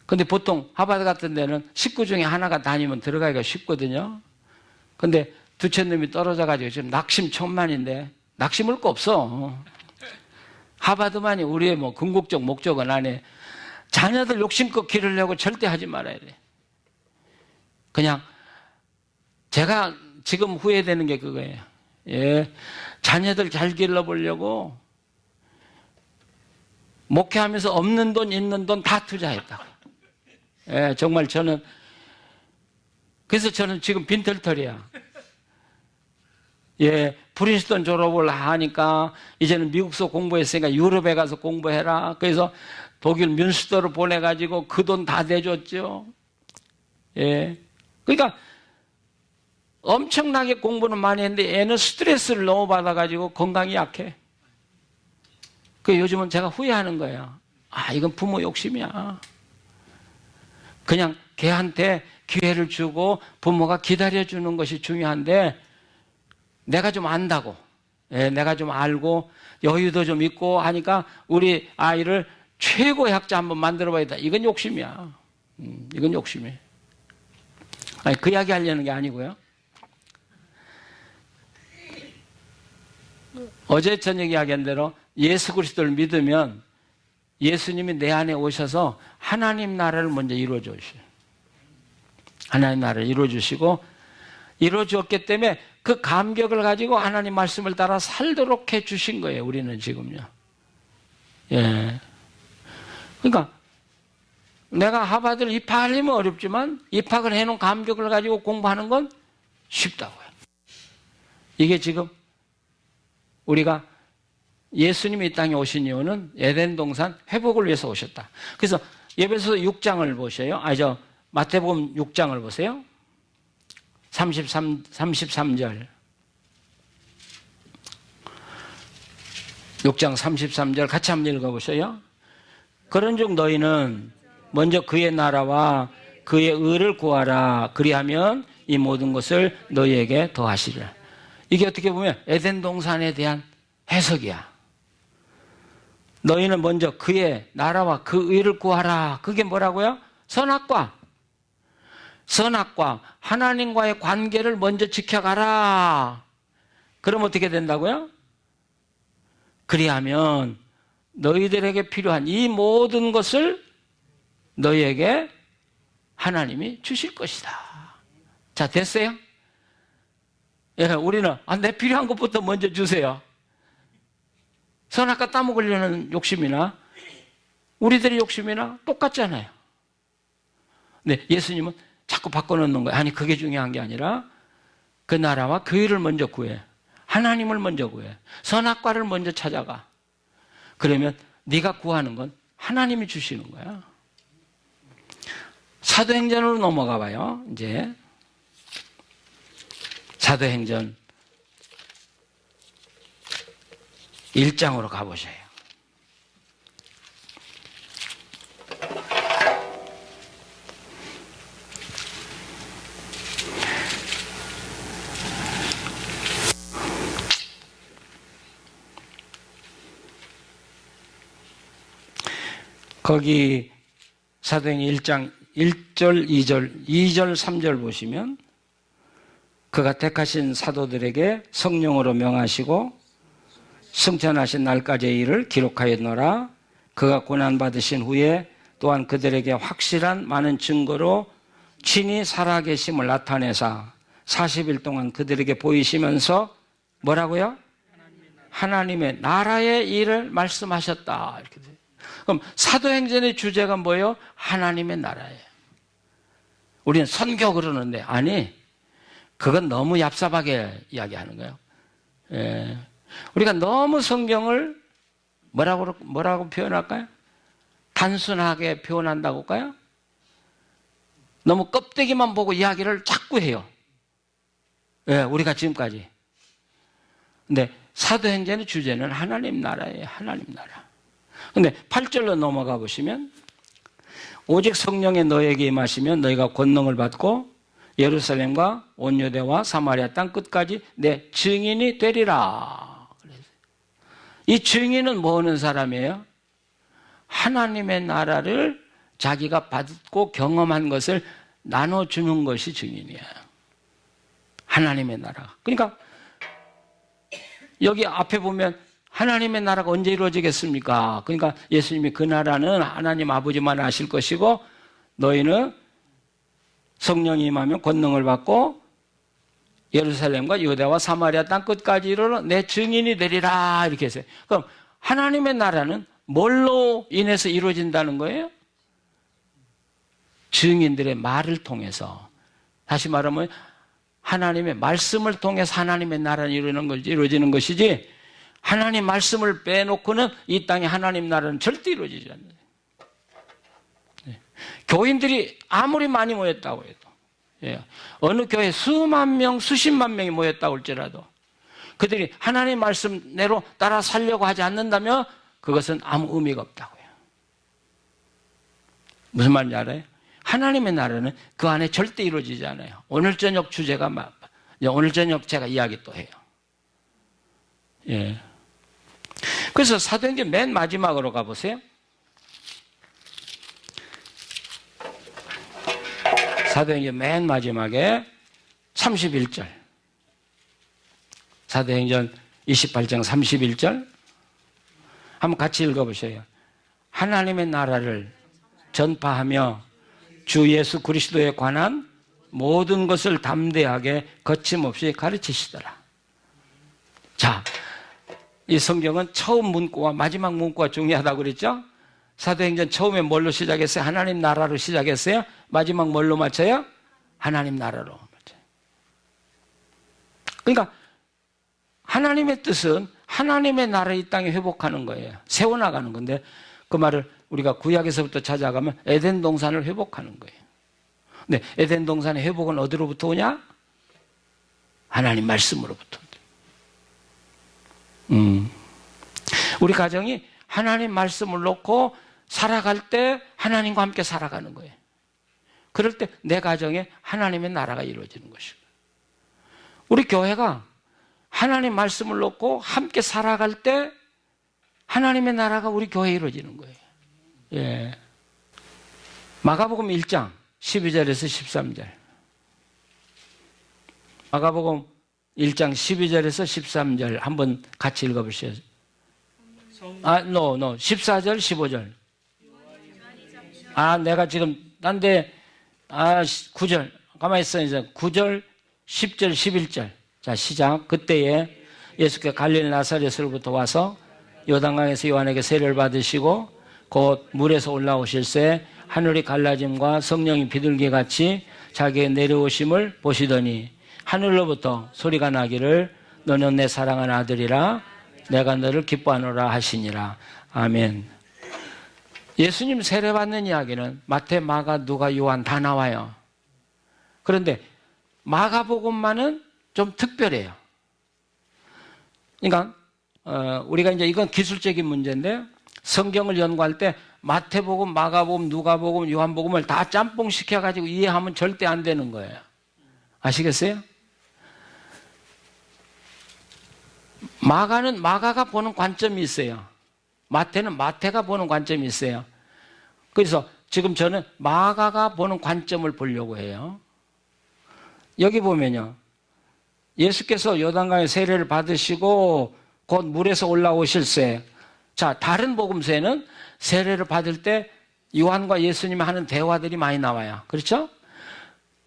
근데 보통 하버드 같은 데는 식구 중에 하나가 다니면 들어가기가 쉽거든요. 근데 두째 놈이 떨어져가지고 지금 낙심천만인데 낙심할 거 없어. 하버드만이 우리의 뭐 궁극적 목적은 아니에요. 자녀들 욕심껏 기르려고 절대 하지 말아야 돼. 그냥 제가 지금 후회되는 게 그거예요. 예, 자녀들 잘 길러보려고 목회하면서 없는 돈 있는 돈 다 투자했다고. 예, 정말 그래서 저는 지금 빈털털이야. 예, 프린스턴 졸업을 하니까 이제는 미국서 공부했으니까 유럽에 가서 공부해라. 그래서 독일 뮌스터를 보내가지고 그 돈 다 대줬죠. 예, 그러니까 엄청나게 공부는 많이 했는데 애는 스트레스를 너무 받아가지고 건강이 약해. 그 요즘은 제가 후회하는 거예요. 아, 이건 부모 욕심이야. 그냥 걔한테 기회를 주고 부모가 기다려주는 것이 중요한데 내가 좀 안다고, 예, 내가 좀 알고 여유도 좀 있고 하니까 우리 아이를 최고의 학자 한번 만들어봐야겠다. 이건 욕심이야. 이건 욕심이에요. 아니, 그 이야기 하려는 게 아니고요. 어제 저녁 이야기한 대로 예수 그리스도를 믿으면 예수님이 내 안에 오셔서 하나님 나라를 먼저 이루어주셔요. 하나님 나라를 이루어주시고 이루어주었기 때문에 그 감격을 가지고 하나님 말씀을 따라 살도록 해주신 거예요. 우리는 지금요. 예. 그러니까 내가 하버드를 입학하려면 어렵지만 입학을 해놓은 감격을 가지고 공부하는 건 쉽다고요. 이게 지금 우리가 예수님이 이 땅에 오신 이유는 에덴 동산 회복을 위해서 오셨다. 그래서 에베소서 6장을 보세요. 마태복음 6장을 보세요. 33절. 6장 33절 같이 한번 읽어보세요. 그런즉 너희는 먼저 그의 나라와 그의 의를 구하라. 그리하면 이 모든 것을 너희에게 더하시리라. 이게 어떻게 보면 에덴 동산에 대한 해석이야. 너희는 먼저 그의 나라와 그 의를 구하라. 그게 뭐라고요? 선악과 하나님과의 관계를 먼저 지켜가라. 그럼 어떻게 된다고요? 그리하면 너희들에게 필요한 이 모든 것을 너희에게 하나님이 주실 것이다. 자, 됐어요? 예, 우리는 내 필요한 것부터 먼저 주세요. 선악과 따먹으려는 욕심이나 우리들의 욕심이나 똑같잖아요. 근데 예수님은 자꾸 바꿔놓는 거예요. 아니, 그게 중요한 게 아니라 그 나라와 그 일을 먼저 구해. 하나님을 먼저 구해. 선악과를 먼저 찾아가. 그러면 네가 구하는 건 하나님이 주시는 거야. 사도행전으로 넘어가 봐요. 이제 사도행전 1장으로 가보세요. 거기 사도행전 1장 1절, 2절, 3절 보시면 그가 택하신 사도들에게 성령으로 명하시고 승천하신 날까지의 일을 기록하였노라. 그가 고난받으신 후에 또한 그들에게 확실한 많은 증거로 친히 살아계심을 나타내사 40일 동안 그들에게 보이시면서 뭐라고요? 하나님의 나라의 일을 말씀하셨다. 이렇게 돼요. 그럼 사도행전의 주제가 뭐예요? 하나님의 나라예요. 우리는 선교 그러는데 아니, 그건 너무 얍삽하게 이야기하는 거예요. 예. 우리가 너무 성경을 뭐라고 표현할까요? 단순하게 표현한다고 할까요? 너무 껍데기만 보고 이야기를 자꾸 해요. 예, 우리가 지금까지. 근데 사도행전의 주제는 하나님 나라예요. 하나님 나라. 근데 8절로 넘어가 보시면 오직 성령의 너에게 임하시면 너희가 권능을 받고 예루살렘과 온 유대와 사마리아 땅 끝까지 내 증인이 되리라. 이 증인은 뭐 하는 사람이에요? 하나님의 나라를 자기가 받고 경험한 것을 나눠주는 것이 증인이에요. 하나님의 나라. 그러니까 여기 앞에 보면 하나님의 나라가 언제 이루어지겠습니까? 그러니까 예수님이 그 나라는 하나님 아버지만 아실 것이고 너희는 성령이 임하면 권능을 받고 예루살렘과 유대와 사마리아 땅 끝까지 이르러 내 증인이 되리라 이렇게 했어요. 그럼 하나님의 나라는 뭘로 인해서 이루어진다는 거예요? 증인들의 말을 통해서. 다시 말하면 하나님의 말씀을 통해서 하나님의 나라는 이루어지는 것이지 하나님 말씀을 빼놓고는 이 땅에 하나님 나라는 절대 이루어지지 않는 거예요. 네. 교인들이 아무리 많이 모였다고 해도 예. 어느 교회 수만 명, 수십만 명이 모였다고 할지라도 그들이 하나님 말씀대로 따라 살려고 하지 않는다면 그것은 아무 의미가 없다고요. 무슨 말인지 알아요? 하나님의 나라는 그 안에 절대 이루어지지 않아요. 오늘 저녁 주제가 오늘 저녁 제가 이야기 또 해요. 예. 그래서 사도행전 맨 마지막으로 가보세요. 사도행전 맨 마지막에 31절. 사도행전 28장 31절. 한번 같이 읽어보세요. 하나님의 나라를 전파하며 주 예수 그리스도에 관한 모든 것을 담대하게 거침없이 가르치시더라. 자, 이 성경은 처음 문구와 마지막 문구가 중요하다고 그랬죠? 사도행전 처음에 뭘로 시작했어요? 하나님 나라로 시작했어요? 마지막 뭘로 맞춰요? 하나님 나라로 맞춰요. 그러니까 하나님의 뜻은 하나님의 나라 이 땅에 회복하는 거예요. 세워나가는 건데 그 말을 우리가 구약에서부터 찾아가면 에덴 동산을 회복하는 거예요. 근데 에덴 동산의 회복은 어디로부터 오냐? 하나님 말씀으로부터. 우리 가정이 하나님 말씀을 놓고 살아갈 때 하나님과 함께 살아가는 거예요. 그럴 때 내 가정에 하나님의 나라가 이루어지는 것이고 우리 교회가 하나님 말씀을 놓고 함께 살아갈 때 하나님의 나라가 우리 교회에 이루어지는 거예요. 예. 마가복음 1장 12절에서 13절. 마가복음 1장 12절에서 13절 한번 같이 읽어보세요. 14절, 15절. 내가 지금 딴데 9절. 가만히 있어 이제 9절, 10절, 11절. 자, 시작. 그때에 예수께서 갈릴리 나사렛으로부터 와서 요단강에서 요한에게 세례를 받으시고 곧 물에서 올라오실새 하늘이 갈라짐과 성령이 비둘기 같이 자기의 내려오심을 보시더니 하늘로부터 소리가 나기를 너는 내 사랑하는 아들이라 내가 너를 기뻐하노라 하시니라. 아멘. 예수님 세례받는 이야기는 마태, 마가, 누가, 요한 다 나와요. 그런데 마가복음만은 좀 특별해요. 그러니까 우리가 이제 이건 기술적인 문제인데 성경을 연구할 때 마태복음, 마가복음, 누가복음, 요한복음을 다 짬뽕 시켜가지고 이해하면 절대 안 되는 거예요. 아시겠어요? 마가는 마가가 보는 관점이 있어요. 마태는 마태가 보는 관점이 있어요. 그래서 지금 저는 마가가 보는 관점을 보려고 해요. 여기 보면요. 예수께서 요단강에 세례를 받으시고 곧 물에서 올라오실새. 자, 다른 복음서에는 세례를 받을 때 요한과 예수님이 하는 대화들이 많이 나와요. 그렇죠?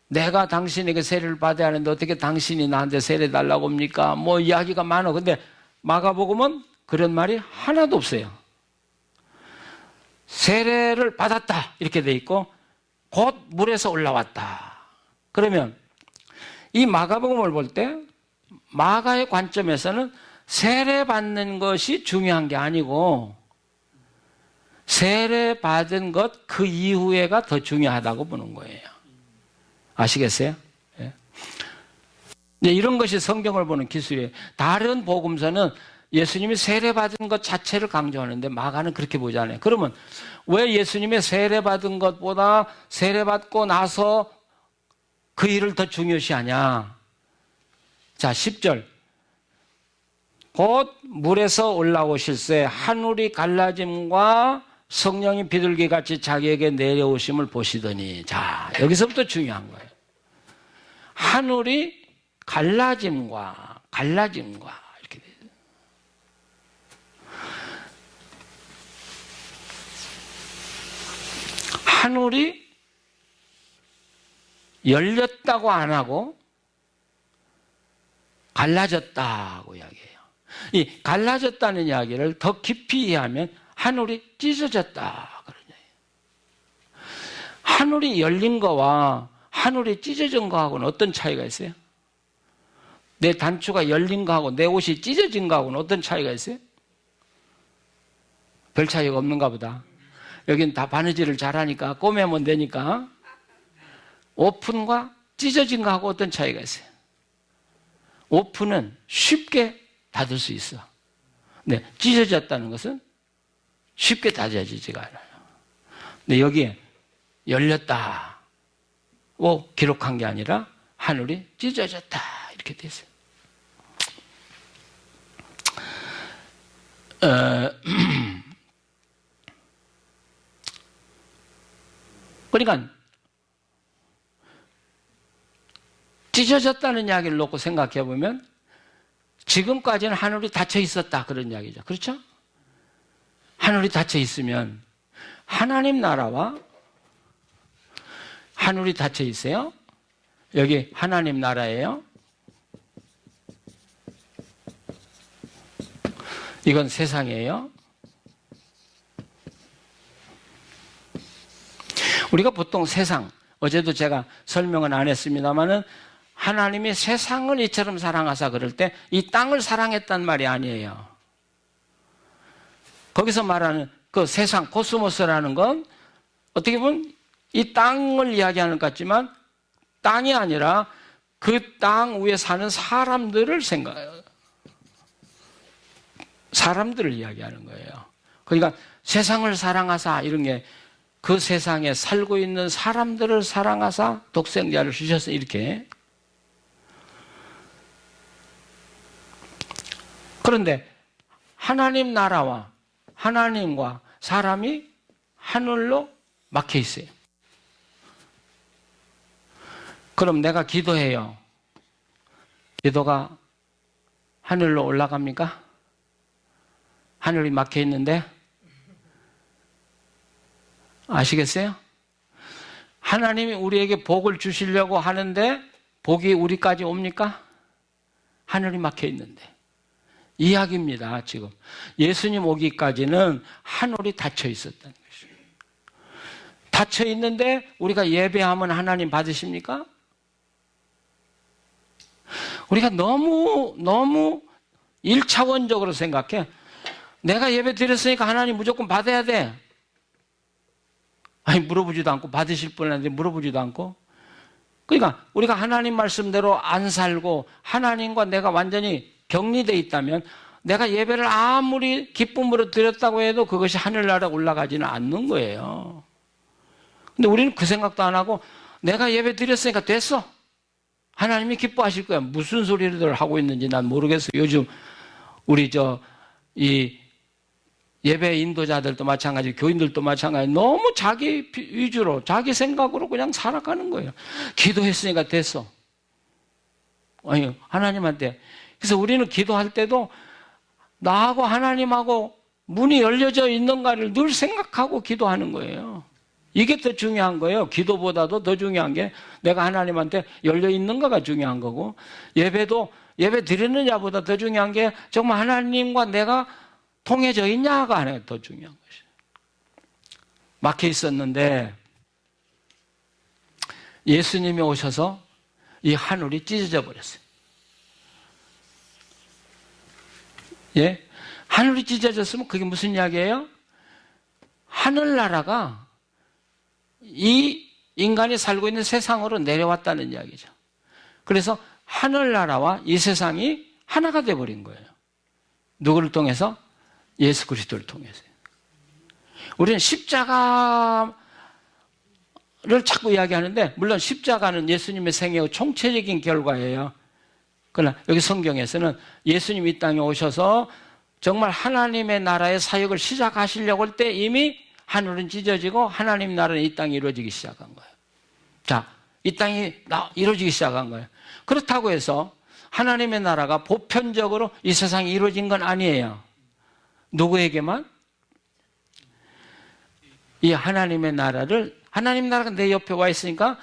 내가 당신에게 세례를 받아야 하는데 어떻게 당신이 나한테 세례 달라고 합니까? 뭐 이야기가 많아. 근데 마가복음은 그런 말이 하나도 없어요. 세례를 받았다 이렇게 돼 있고 곧 물에서 올라왔다. 그러면 이 마가복음을 볼 때 마가의 관점에서는 세례 받는 것이 중요한 게 아니고 세례 받은 것 그 이후에가 더 중요하다고 보는 거예요. 아시겠어요? 예. 이런 것이 성경을 보는 기술이에요. 다른 복음서는 예수님이 세례 받은 것 자체를 강조하는데 마가는 그렇게 보지 않아요. 그러면 왜 예수님의 세례 받은 것보다 세례 받고 나서 그 일을 더 중요시하냐? 자, 10절. 곧 물에서 올라오실새 하늘이 갈라짐과 성령이 비둘기같이 자기에게 내려오심을 보시더니. 자, 여기서부터 중요한 거예요. 하늘이 갈라짐과 이렇게 돼요. 하늘이 열렸다고 안 하고 갈라졌다고 이야기해요. 이 갈라졌다는 이야기를 더 깊이 이해하면 하늘이 찢어졌다 그런 얘기예요. 하늘이 열린 거와 하늘이 찢어진 거하고는 어떤 차이가 있어요? 내 단추가 열린 거하고 내 옷이 찢어진 거하고는 어떤 차이가 있어요? 별 차이가 없는가 보다. 여긴 다 바느질을 잘하니까 꼬매면 되니까. 오픈과 찢어진 거하고 어떤 차이가 있어요? 오픈은 쉽게 닫을 수 있어. 근데 찢어졌다는 것은 쉽게 닫아지지가 않아요. 근데 여기에 열렸다고 기록한 게 아니라 하늘이 찢어졌다 이렇게 돼 있어요. 그러니까 찢어졌다는 이야기를 놓고 생각해 보면 지금까지는 하늘이 닫혀 있었다 그런 이야기죠. 그렇죠? 하늘이 닫혀 있으면 하나님 나라와 하늘이 닫혀 있어요. 여기 하나님 나라예요. 이건 세상이에요. 우리가 보통 세상, 어제도 제가 설명은 안 했습니다만은 하나님이 세상을 이처럼 사랑하사 그럴 때 이 땅을 사랑했단 말이 아니에요. 거기서 말하는 그 세상, 코스모스라는 건 어떻게 보면 이 땅을 이야기하는 것 같지만 땅이 아니라 그 땅 위에 사는 사람들을 사람들을 이야기하는 거예요. 그러니까 세상을 사랑하사 이런 게 그 세상에 살고 있는 사람들을 사랑하사 독생자를 주셔서 이렇게. 그런데 하나님 나라와 하나님과 사람이 하늘로 막혀 있어요. 그럼 내가 기도해요. 기도가 하늘로 올라갑니까? 하늘이 막혀 있는데 아시겠어요? 하나님이 우리에게 복을 주시려고 하는데 복이 우리까지 옵니까? 하늘이 막혀 있는데. 이야기입니다, 지금. 예수님 오기까지는 하늘이 닫혀 있었다는 것이에요. 닫혀 있는데 우리가 예배하면 하나님 받으십니까? 우리가 너무 1차원적으로 생각해. 내가 예배 드렸으니까 하나님 무조건 받아야 돼. 아니, 물어보지도 않고, 받으실 분한테 물어보지도 않고. 그러니까 우리가 하나님 말씀대로 안 살고 하나님과 내가 완전히 격리되어 있다면 내가 예배를 아무리 기쁨으로 드렸다고 해도 그것이 하늘나라에 올라가지는 않는 거예요. 근데 우리는 그 생각도 안 하고 내가 예배 드렸으니까 됐어. 하나님이 기뻐하실 거야. 무슨 소리를 하고 있는지 난 모르겠어요. 요즘 우리 이 예배 인도자들도 마찬가지, 교인들도 마찬가지, 너무 자기 위주로, 자기 생각으로 그냥 살아가는 거예요. 기도했으니까 됐어. 아니, 하나님한테. 그래서 우리는 기도할 때도 나하고 하나님하고 문이 열려져 있는가를 늘 생각하고 기도하는 거예요. 이게 더 중요한 거예요. 기도보다도 더 중요한 게 내가 하나님한테 열려 있는가가 중요한 거고, 예배도 예배 드리느냐보다 더 중요한 게 정말 하나님과 내가 통해져 있냐가 하나 더 중요한 것이에요. 막혀 있었는데 예수님이 오셔서 이 하늘이 찢어져 버렸어요. 예? 하늘이 찢어졌으면 그게 무슨 이야기예요? 하늘나라가 이 인간이 살고 있는 세상으로 내려왔다는 이야기죠. 그래서 하늘나라와 이 세상이 하나가 되어버린 거예요. 누구를 통해서? 예수 그리스도를 통해서요. 우리는 십자가를 자꾸 이야기하는데, 물론 십자가는 예수님의 생애의 총체적인 결과예요. 그러나 여기 성경에서는 예수님이 이 땅에 오셔서 정말 하나님의 나라의 사역을 시작하시려고 할 때 이미 하늘은 찢어지고 하나님 나라는 이 땅에 이루어지기 시작한 거예요. 자, 이 땅이 이루어지기 시작한 거예요. 그렇다고 해서 하나님의 나라가 보편적으로 이 세상에 이루어진 건 아니에요. 누구에게만? 이 하나님의 나라를, 하나님 나라가 내 옆에 와 있으니까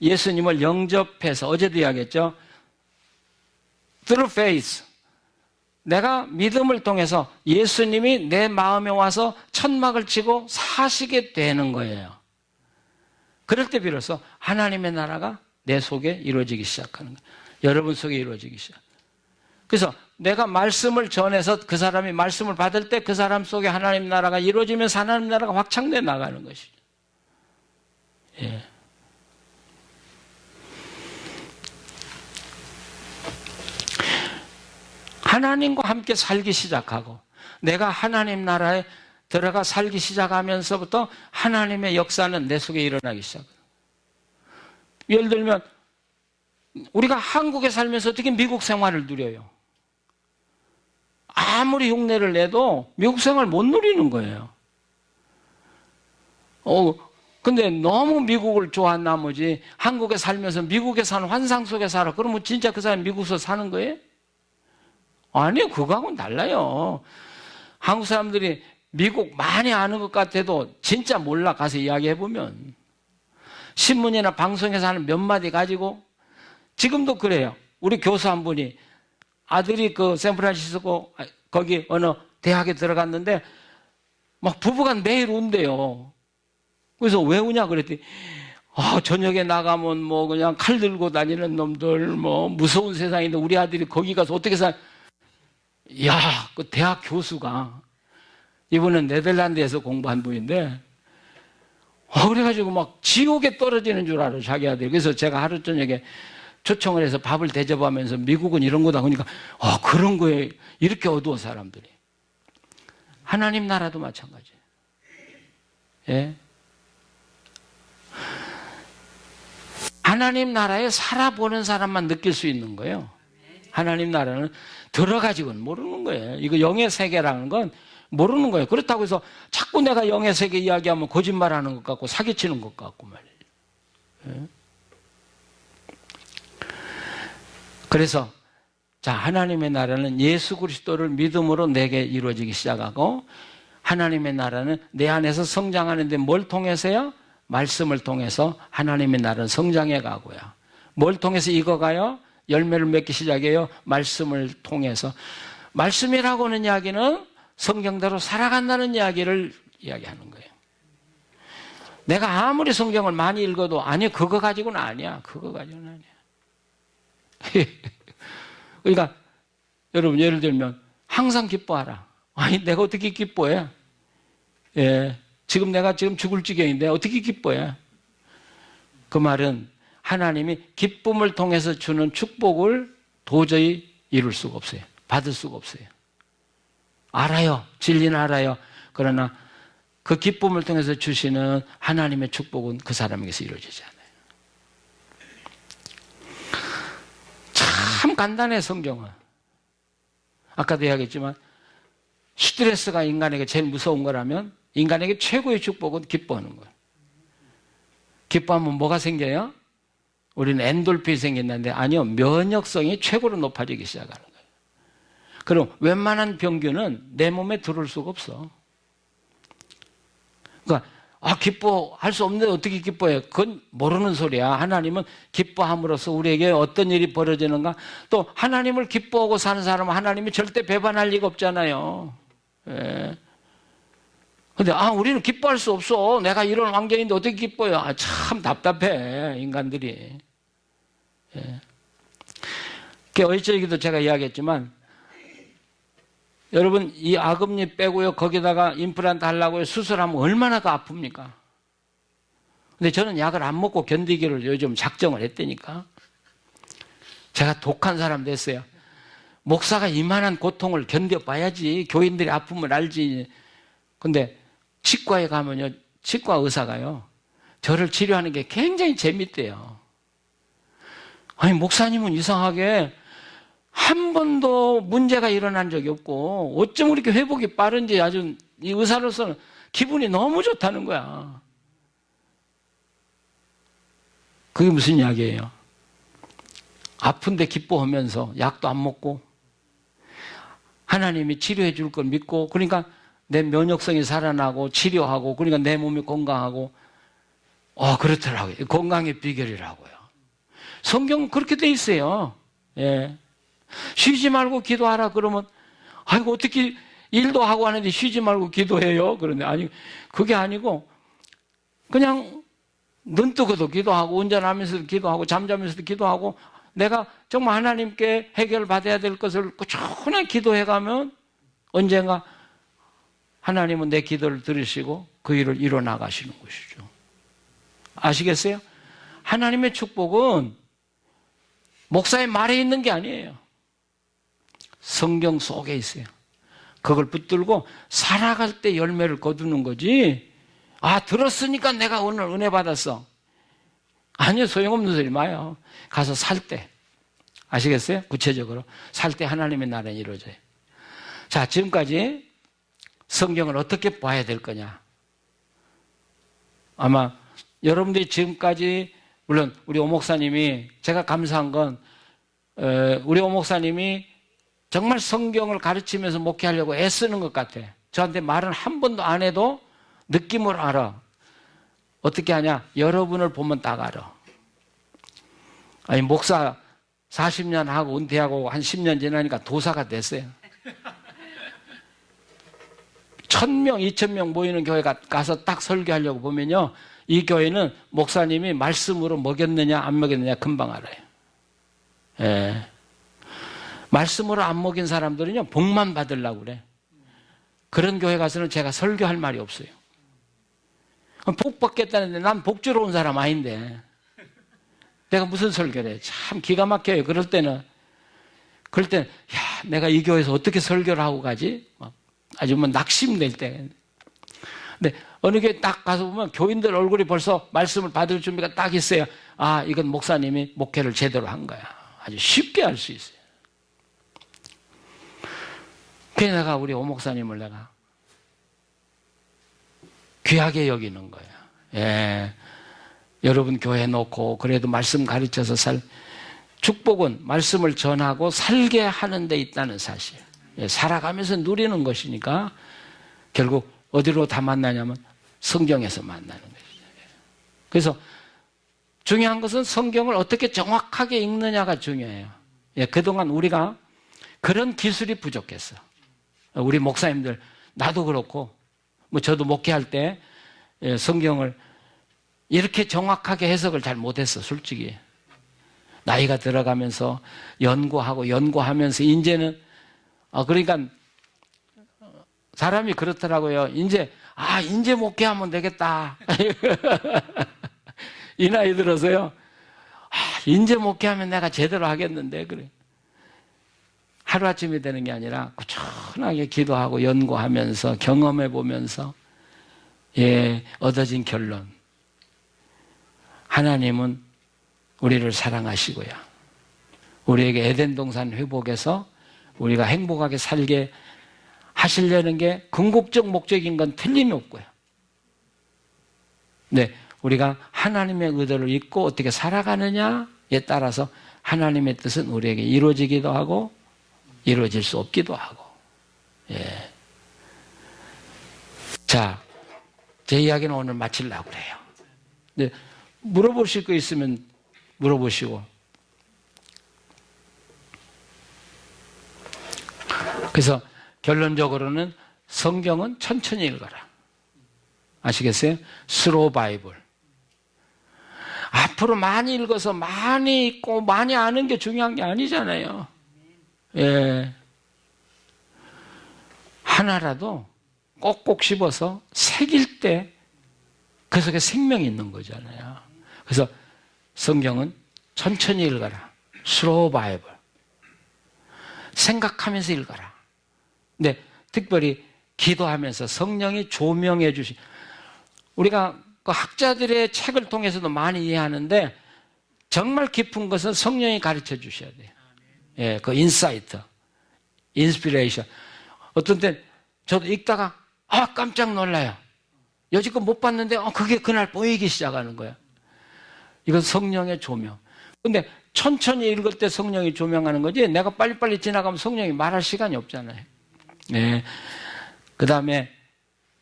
예수님을 영접해서, 어제도 이야기했죠. Through faith. 내가 믿음을 통해서 예수님이 내 마음에 와서 천막을 치고 사시게 되는 거예요. 그럴 때 비로소 하나님의 나라가 내 속에 이루어지기 시작하는 거예요. 여러분 속에 이루어지기 시작. 그래서 내가 말씀을 전해서 그 사람이 말씀을 받을 때 그 사람 속에 하나님 나라가 이루어지면서 하나님 나라가 확장돼 나가는 것이죠. 예. 하나님과 함께 살기 시작하고 내가 하나님 나라에 들어가 살기 시작하면서부터 하나님의 역사는 내 속에 일어나기 시작해요. 예를 들면 우리가 한국에 살면서 어떻게 미국 생활을 누려요? 아무리 흉내를 내도 미국 생활 못 누리는 거예요. 근데 너무 미국을 좋아한 나머지 한국에 살면서 미국에 사는 환상 속에 살아. 그러면 진짜 그 사람이 미국에서 사는 거예요? 아니요, 그거하고는 달라요. 한국 사람들이 미국 많이 아는 것 같아도 진짜 몰라. 가서 이야기해보면. 신문이나 방송에서 하는 몇 마디 가지고 지금도 그래요. 우리 교수 한 분이 아들이 그 샌프란시스코 거기 어느 대학에 들어갔는데 막 부부간 매일 운대요. 그래서 왜 우냐 그랬더니 저녁에 나가면 뭐 그냥 칼 들고 다니는 놈들 뭐 무서운 세상인데 우리 아들이 거기 가서 어떻게 그 대학 교수가 이분은 네덜란드에서 공부한 분인데 그래가지고 막 지옥에 떨어지는 줄 알아 자기 아들이. 그래서 제가 하루 저녁에 초청을 해서 밥을 대접하면서 미국은 이런 거다 그러니까 그런 거에 이렇게 어두워 사람들이. 하나님 나라도 마찬가지예요. 예? 하나님 나라에 살아보는 사람만 느낄 수 있는 거예요. 하나님 나라는 들어가지고는 모르는 거예요. 이거 영의 세계라는 건 모르는 거예요. 그렇다고 해서 자꾸 내가 영의 세계 이야기하면 거짓말하는 것 같고 사기치는 것 같고 말이에요. 예? 그래서 자, 하나님의 나라는 예수 그리스도를 믿음으로 내게 이루어지기 시작하고 하나님의 나라는 내 안에서 성장하는데 뭘 통해서요? 말씀을 통해서 하나님의 나라는 성장해 가고요. 뭘 통해서 익어가요? 열매를 맺기 시작해요. 말씀을 통해서. 말씀이라고 하는 이야기는 성경대로 살아간다는 이야기를 이야기하는 거예요. 내가 아무리 성경을 많이 읽어도 아니 그거 가지고는 아니야. 그거 가지고는 아니야. 그러니까 여러분 예를 들면 항상 기뻐하라. 아니 내가 어떻게 기뻐해? 예, 내가 지금 죽을 지경인데 어떻게 기뻐해? 그 말은 하나님이 기쁨을 통해서 주는 축복을 도저히 이룰 수가 없어요. 받을 수가 없어요. 알아요. 진리는 알아요. 그러나 그 기쁨을 통해서 주시는 하나님의 축복은 그 사람에게서 이루어지지 않아요. 참 간단해 성경은. 아까도 이야기했지만 스트레스가 인간에게 제일 무서운 거라면 인간에게 최고의 축복은 기뻐하는 거예요. 기뻐하면 뭐가 생겨요? 우리는 엔돌핀이 생긴다는데 아니요. 면역성이 최고로 높아지기 시작하는 거예요. 그럼 웬만한 병균은 내 몸에 들어올 수가 없어. 그러니까 기뻐할 수 없는데 어떻게 기뻐해? 그건 모르는 소리야. 하나님은 기뻐함으로써 우리에게 어떤 일이 벌어지는가? 또 하나님을 기뻐하고 사는 사람은 하나님이 절대 배반할 리가 없잖아요. 예. 근데 우리는 기뻐할 수 없어. 내가 이런 환경인데 어떻게 기뻐요? 참 답답해 인간들이. 예. 어제기도 제가 이야기했지만 여러분 이 악음니 빼고요 거기다가 임플란트 하려고 수술하면 얼마나 더 아픕니까? 근데 저는 약을 안 먹고 견디기를 요즘 작정을 했다니까. 제가 독한 사람 됐어요. 목사가 이만한 고통을 견뎌봐야지 교인들이 아픔을 알지. 근데 치과에 가면요 치과 의사가요 저를 치료하는 게 굉장히 재밌대요. 아니 목사님은 이상하게 한 번도 문제가 일어난 적이 없고 어쩜 그렇게 회복이 빠른지 아주 이 의사로서는 기분이 너무 좋다는 거야. 그게 무슨 이야기예요? 아픈데 기뻐하면서 약도 안 먹고 하나님이 치료해 줄 걸 믿고, 그러니까 내 면역성이 살아나고 치료하고, 그러니까 내 몸이 건강하고, 그렇더라고요. 건강의 비결이라고요. 성경 그렇게 돼 있어요. 예. 쉬지 말고 기도하라 그러면, 아이고, 어떻게 일도 하고 하는데 쉬지 말고 기도해요? 그런데, 아니, 그게 아니고, 그냥 눈 뜨고도 기도하고, 운전하면서도 기도하고, 잠자면서도 기도하고, 내가 정말 하나님께 해결받아야 될 것을 꾸준히 기도해가면 언젠가 하나님은 내 기도를 들으시고 그 일을 이뤄나가시는 것이죠. 아시겠어요? 하나님의 축복은 목사의 말에 있는 게 아니에요. 성경 속에 있어요. 그걸 붙들고 살아갈 때 열매를 거두는 거지. 들었으니까 내가 오늘 은혜 받았어. 아니요, 소용없는 소리 마요. 가서 살 때. 아시겠어요? 구체적으로. 살 때 하나님의 나라는 이루어져요. 자, 지금까지 성경을 어떻게 봐야 될 거냐. 아마 여러분들이 지금까지, 물론 우리 오 목사님이, 제가 감사한 건, 우리 오 목사님이 정말 성경을 가르치면서 목회하려고 애쓰는 것 같아. 저한테 말은 한 번도 안 해도 느낌으로 알아. 어떻게 하냐? 여러분을 보면 딱 알아. 아니, 목사 40년 하고 은퇴하고 한 10년 지나니까 도사가 됐어요. 1000명, 2000명 모이는 교회 가서 딱 설교하려고 보면요, 이 교회는 목사님이 말씀으로 먹였느냐 안 먹였느냐 금방 알아요. 예. 말씀으로 안 먹인 사람들은요, 복만 받으려고 그래. 그런 교회 가서는 제가 설교할 말이 없어요. 복 받겠다는데 난 복 주러 온 사람 아닌데 내가 무슨 설교를 해. 참 기가 막혀요. 그럴 때는 내가 이 교회에서 어떻게 설교를 하고 가지? 아주 낙심될 때. 근데 어느 교회 딱 가서 보면 교인들 얼굴이 벌써 말씀을 받을 준비가 딱 있어요. 이건 목사님이 목회를 제대로 한 거야. 아주 쉽게 할 수 있어요. 그래서 내가 우리 오 목사님을 내가 귀하게 여기는 거예요. 예. 여러분 교회 놓고 그래도 말씀 가르쳐서 축복은 말씀을 전하고 살게 하는 데 있다는 사실. 예, 살아가면서 누리는 것이니까 결국 어디로 다 만나냐면 성경에서 만나는 것이죠. 그래서 중요한 것은 성경을 어떻게 정확하게 읽느냐가 중요해요. 예, 그동안 우리가 그런 기술이 부족했어. 우리 목사님들, 나도 그렇고 저도 목회할 때 성경을 이렇게 정확하게 해석을 잘 못했어, 솔직히. 나이가 들어가면서 연구하면서 이제는 그러니까 사람이 그렇더라고요. 이제 목회하면 되겠다. 이 나이 들어서요. 이제 목회하면 내가 제대로 하겠는데 그래. 하루아침이 되는 게 아니라 꾸준하게 기도하고 연구하면서 경험해 보면서 얻어진 결론. 하나님은 우리를 사랑하시고요. 우리에게 에덴 동산 회복에서 우리가 행복하게 살게 하시려는 게 궁극적 목적인 건 틀림이 없고요. 네, 우리가 하나님의 의도를 잊고 어떻게 살아가느냐에 따라서 하나님의 뜻은 우리에게 이루어지기도 하고 이루어질 수 없기도 하고. 예. 자, 제 이야기는 오늘 마치려고 그래요. 네, 물어보실 거 있으면 물어보시고. 그래서 결론적으로는 성경은 천천히 읽어라. 아시겠어요? 스로 바이블. 앞으로 많이 읽어서 많이 읽고 많이 아는 게 중요한 게 아니잖아요. 예. 하나라도 꼭꼭 씹어서 새길 때 그 속에 생명이 있는 거잖아요. 그래서 성경은 천천히 읽어라. 스로 바이블. 생각하면서 읽어라. 근데 특별히 기도하면서 성령이 조명해 주시. 우리가 그 학자들의 책을 통해서도 많이 이해하는데 정말 깊은 것은 성령이 가르쳐 주셔야 돼요. 예, 그 인사이트, 인스피레이션. 어떤 때 저도 읽다가 깜짝 놀라요. 여지껏 못 봤는데 그게 그날 보이기 시작하는 거예요. 이건 성령의 조명. 근데 천천히 읽을 때 성령이 조명하는 거지 내가 빨리빨리 지나가면 성령이 말할 시간이 없잖아요. 네. 그 다음에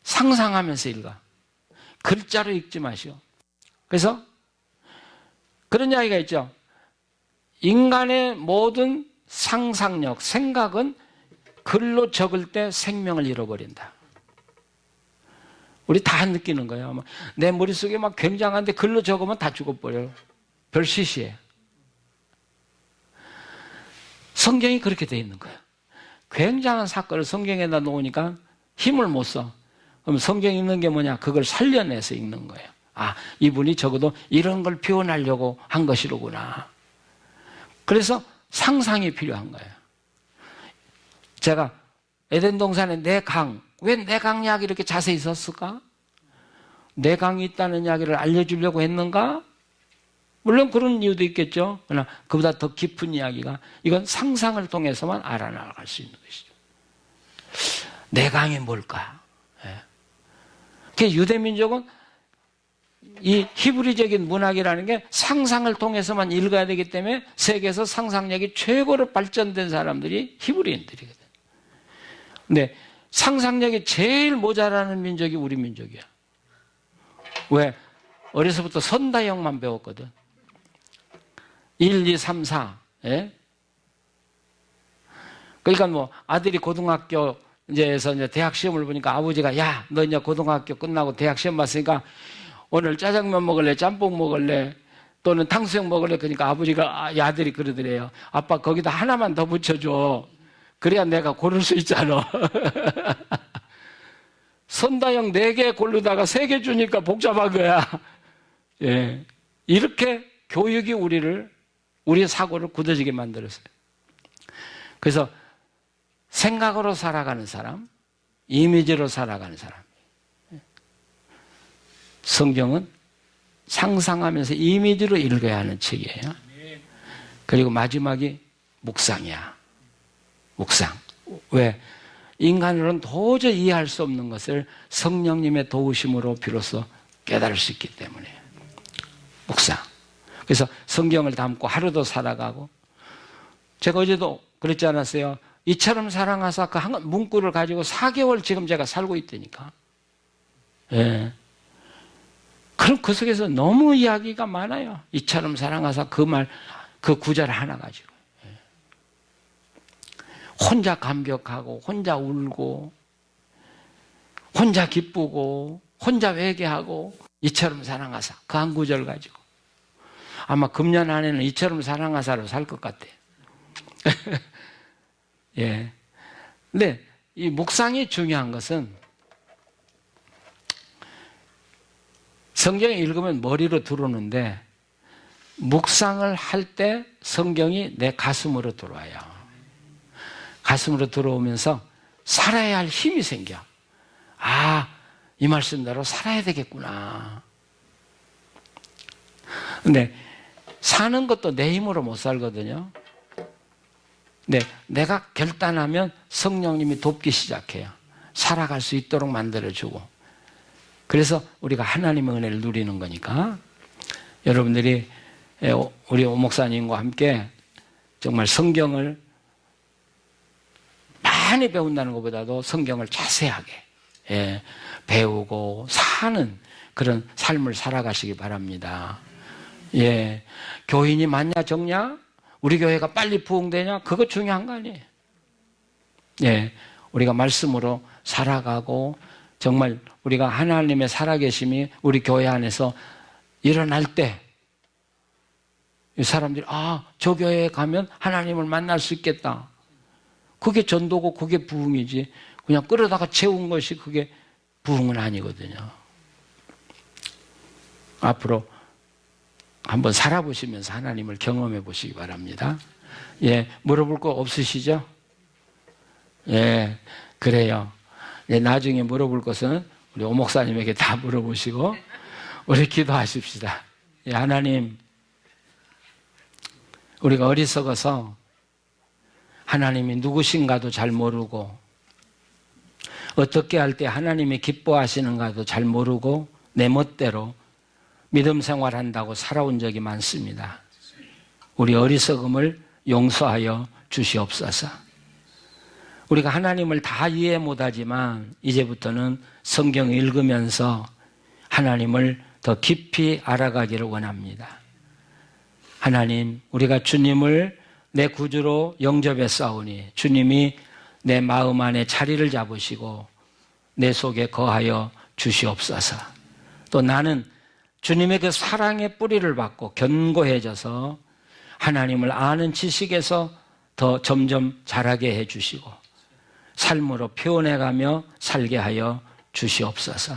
상상하면서 읽어. 글자로 읽지 마시오. 그래서 그런 이야기가 있죠. 인간의 모든 상상력, 생각은 글로 적을 때 생명을 잃어버린다. 우리 다 느끼는 거예요. 내 머릿속에 막 굉장한데 글로 적으면 다 죽어버려요. 별 시시해. 성경이 그렇게 돼 있는 거예요. 굉장한 사건을 성경에다 놓으니까 힘을 못 써. 그럼 성경 읽는 게 뭐냐? 그걸 살려내서 읽는 거예요. 이분이 적어도 이런 걸 표현하려고 한 것이로구나. 그래서 상상이 필요한 거예요. 제가 에덴 동산에 왜 내강 이야기 이렇게 자세히 썼을까? 내강이 있다는 이야기를 알려주려고 했는가? 물론 그런 이유도 있겠죠. 그러나 그보다 더 깊은 이야기가 이건 상상을 통해서만 알아나갈 수 있는 것이죠. 내강이 뭘까? 그 유대민족은 이 히브리적인 문학이라는 게 상상을 통해서만 읽어야 되기 때문에 세계에서 상상력이 최고로 발전된 사람들이 히브리인들이거든. 근데 상상력이 제일 모자라는 민족이 우리 민족이야. 왜? 어려서부터 선다형만 배웠거든. 1, 2, 3, 4. 예? 그러니까 뭐 아들이 고등학교 이제 대학 시험을 보니까 아버지가 너 이제 고등학교 끝나고 대학 시험 봤으니까 오늘 짜장면 먹을래? 짬뽕 먹을래? 또는 탕수육 먹을래? 그러니까 아버지가 아들이 그러더래요. 아빠 거기다 하나만 더 붙여줘. 그래야 내가 고를 수 있잖아. 선다형 4개 고르다가 3개 주니까 복잡한 거야. 예. 이렇게 교육이 우리의 사고를 굳어지게 만들었어요. 그래서 생각으로 살아가는 사람, 이미지로 살아가는 사람. 성경은 상상하면서 이미지로 읽어야 하는 책이에요. 그리고 마지막이 묵상이야. 묵상. 왜? 인간으로는 도저히 이해할 수 없는 것을 성령님의 도우심으로 비로소 깨달을 수 있기 때문에 묵상. 그래서 성경을 담고 하루도 살아가고 제가 어제도 그랬지 않았어요? 이처럼 사랑하사 그 한 문구를 가지고 4개월 지금 제가 살고 있다니까. 예. 그럼 그 속에서 너무 이야기가 많아요. 이처럼 사랑하사 그 구절 하나 가지고. 예. 혼자 감격하고, 혼자 울고, 혼자 기쁘고, 혼자 회개하고, 이처럼 사랑하사. 그 한 구절 가지고. 아마 금년 안에는 이처럼 사랑하사로 살 것 같아요. 예. 근데 이 묵상이 중요한 것은 성경을 읽으면 머리로 들어오는데 묵상을 할 때 성경이 내 가슴으로 들어와요. 가슴으로 들어오면서 살아야 할 힘이 생겨. 이 말씀대로 살아야 되겠구나. 근데 사는 것도 내 힘으로 못 살거든요. 네, 내가 결단하면 성령님이 돕기 시작해요. 살아갈 수 있도록 만들어주고. 그래서 우리가 하나님의 은혜를 누리는 거니까 여러분들이 우리 오 목사님과 함께 정말 성경을 많이 배운다는 것보다도 성경을 자세하게 배우고 사는 그런 삶을 살아가시기 바랍니다. 예, 교인이 많냐 적냐? 우리 교회가 빨리 부흥되냐? 그거 중요한 거 아니에요. 예, 우리가 말씀으로 살아가고 정말 우리가 하나님의 살아계심이 우리 교회 안에서 일어날 때 이 사람들이 저 교회에 가면 하나님을 만날 수 있겠다. 그게 전도고 그게 부흥이지. 그냥 끌어다가 채운 것이 그게 부흥은 아니거든요. 앞으로 한번 살아보시면서 하나님을 경험해 보시기 바랍니다. 예, 물어볼 거 없으시죠? 예, 그래요. 예, 나중에 물어볼 것은 우리 오 목사님에게 다 물어보시고 우리 기도하십시다. 예, 하나님, 우리가 어리석어서 하나님이 누구신가도 잘 모르고 어떻게 할 때 하나님이 기뻐하시는가도 잘 모르고 내 멋대로 믿음 생활한다고 살아온 적이 많습니다. 우리 어리석음을 용서하여 주시옵소서. 우리가 하나님을 다 이해 못하지만 이제부터는 성경 읽으면서 하나님을 더 깊이 알아가기를 원합니다. 하나님, 우리가 주님을 내 구주로 영접했사오니 주님이 내 마음 안에 자리를 잡으시고 내 속에 거하여 주시옵소서. 또 나는 주님의 그 사랑의 뿌리를 받고 견고해져서 하나님을 아는 지식에서 더 점점 자라게 해주시고 삶으로 표현해가며 살게 하여 주시옵소서.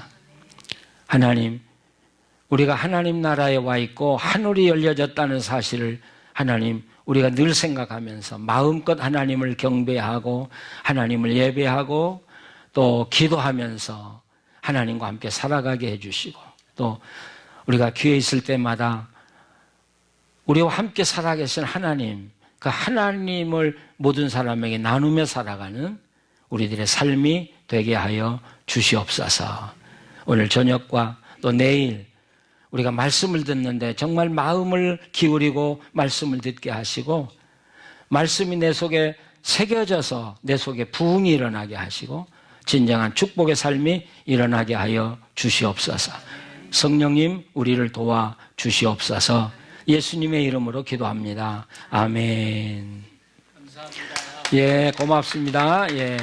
하나님, 우리가 하나님 나라에 와 있고 하늘이 열려졌다는 사실을 하나님 우리가 늘 생각하면서 마음껏 하나님을 경배하고 하나님을 예배하고 또 기도하면서 하나님과 함께 살아가게 해주시고 또 우리가 기회 있을 때마다 우리와 함께 살아계신 하나님, 그 하나님을 모든 사람에게 나누며 살아가는 우리들의 삶이 되게 하여 주시옵소서. 오늘 저녁과 또 내일 우리가 말씀을 듣는데 정말 마음을 기울이고 말씀을 듣게 하시고 말씀이 내 속에 새겨져서 내 속에 부흥이 일어나게 하시고 진정한 축복의 삶이 일어나게 하여 주시옵소서. 성령님, 우리를 도와 주시옵소서. 예수님의 이름으로 기도합니다. 아멘. 감사합니다. 예, 고맙습니다. 예.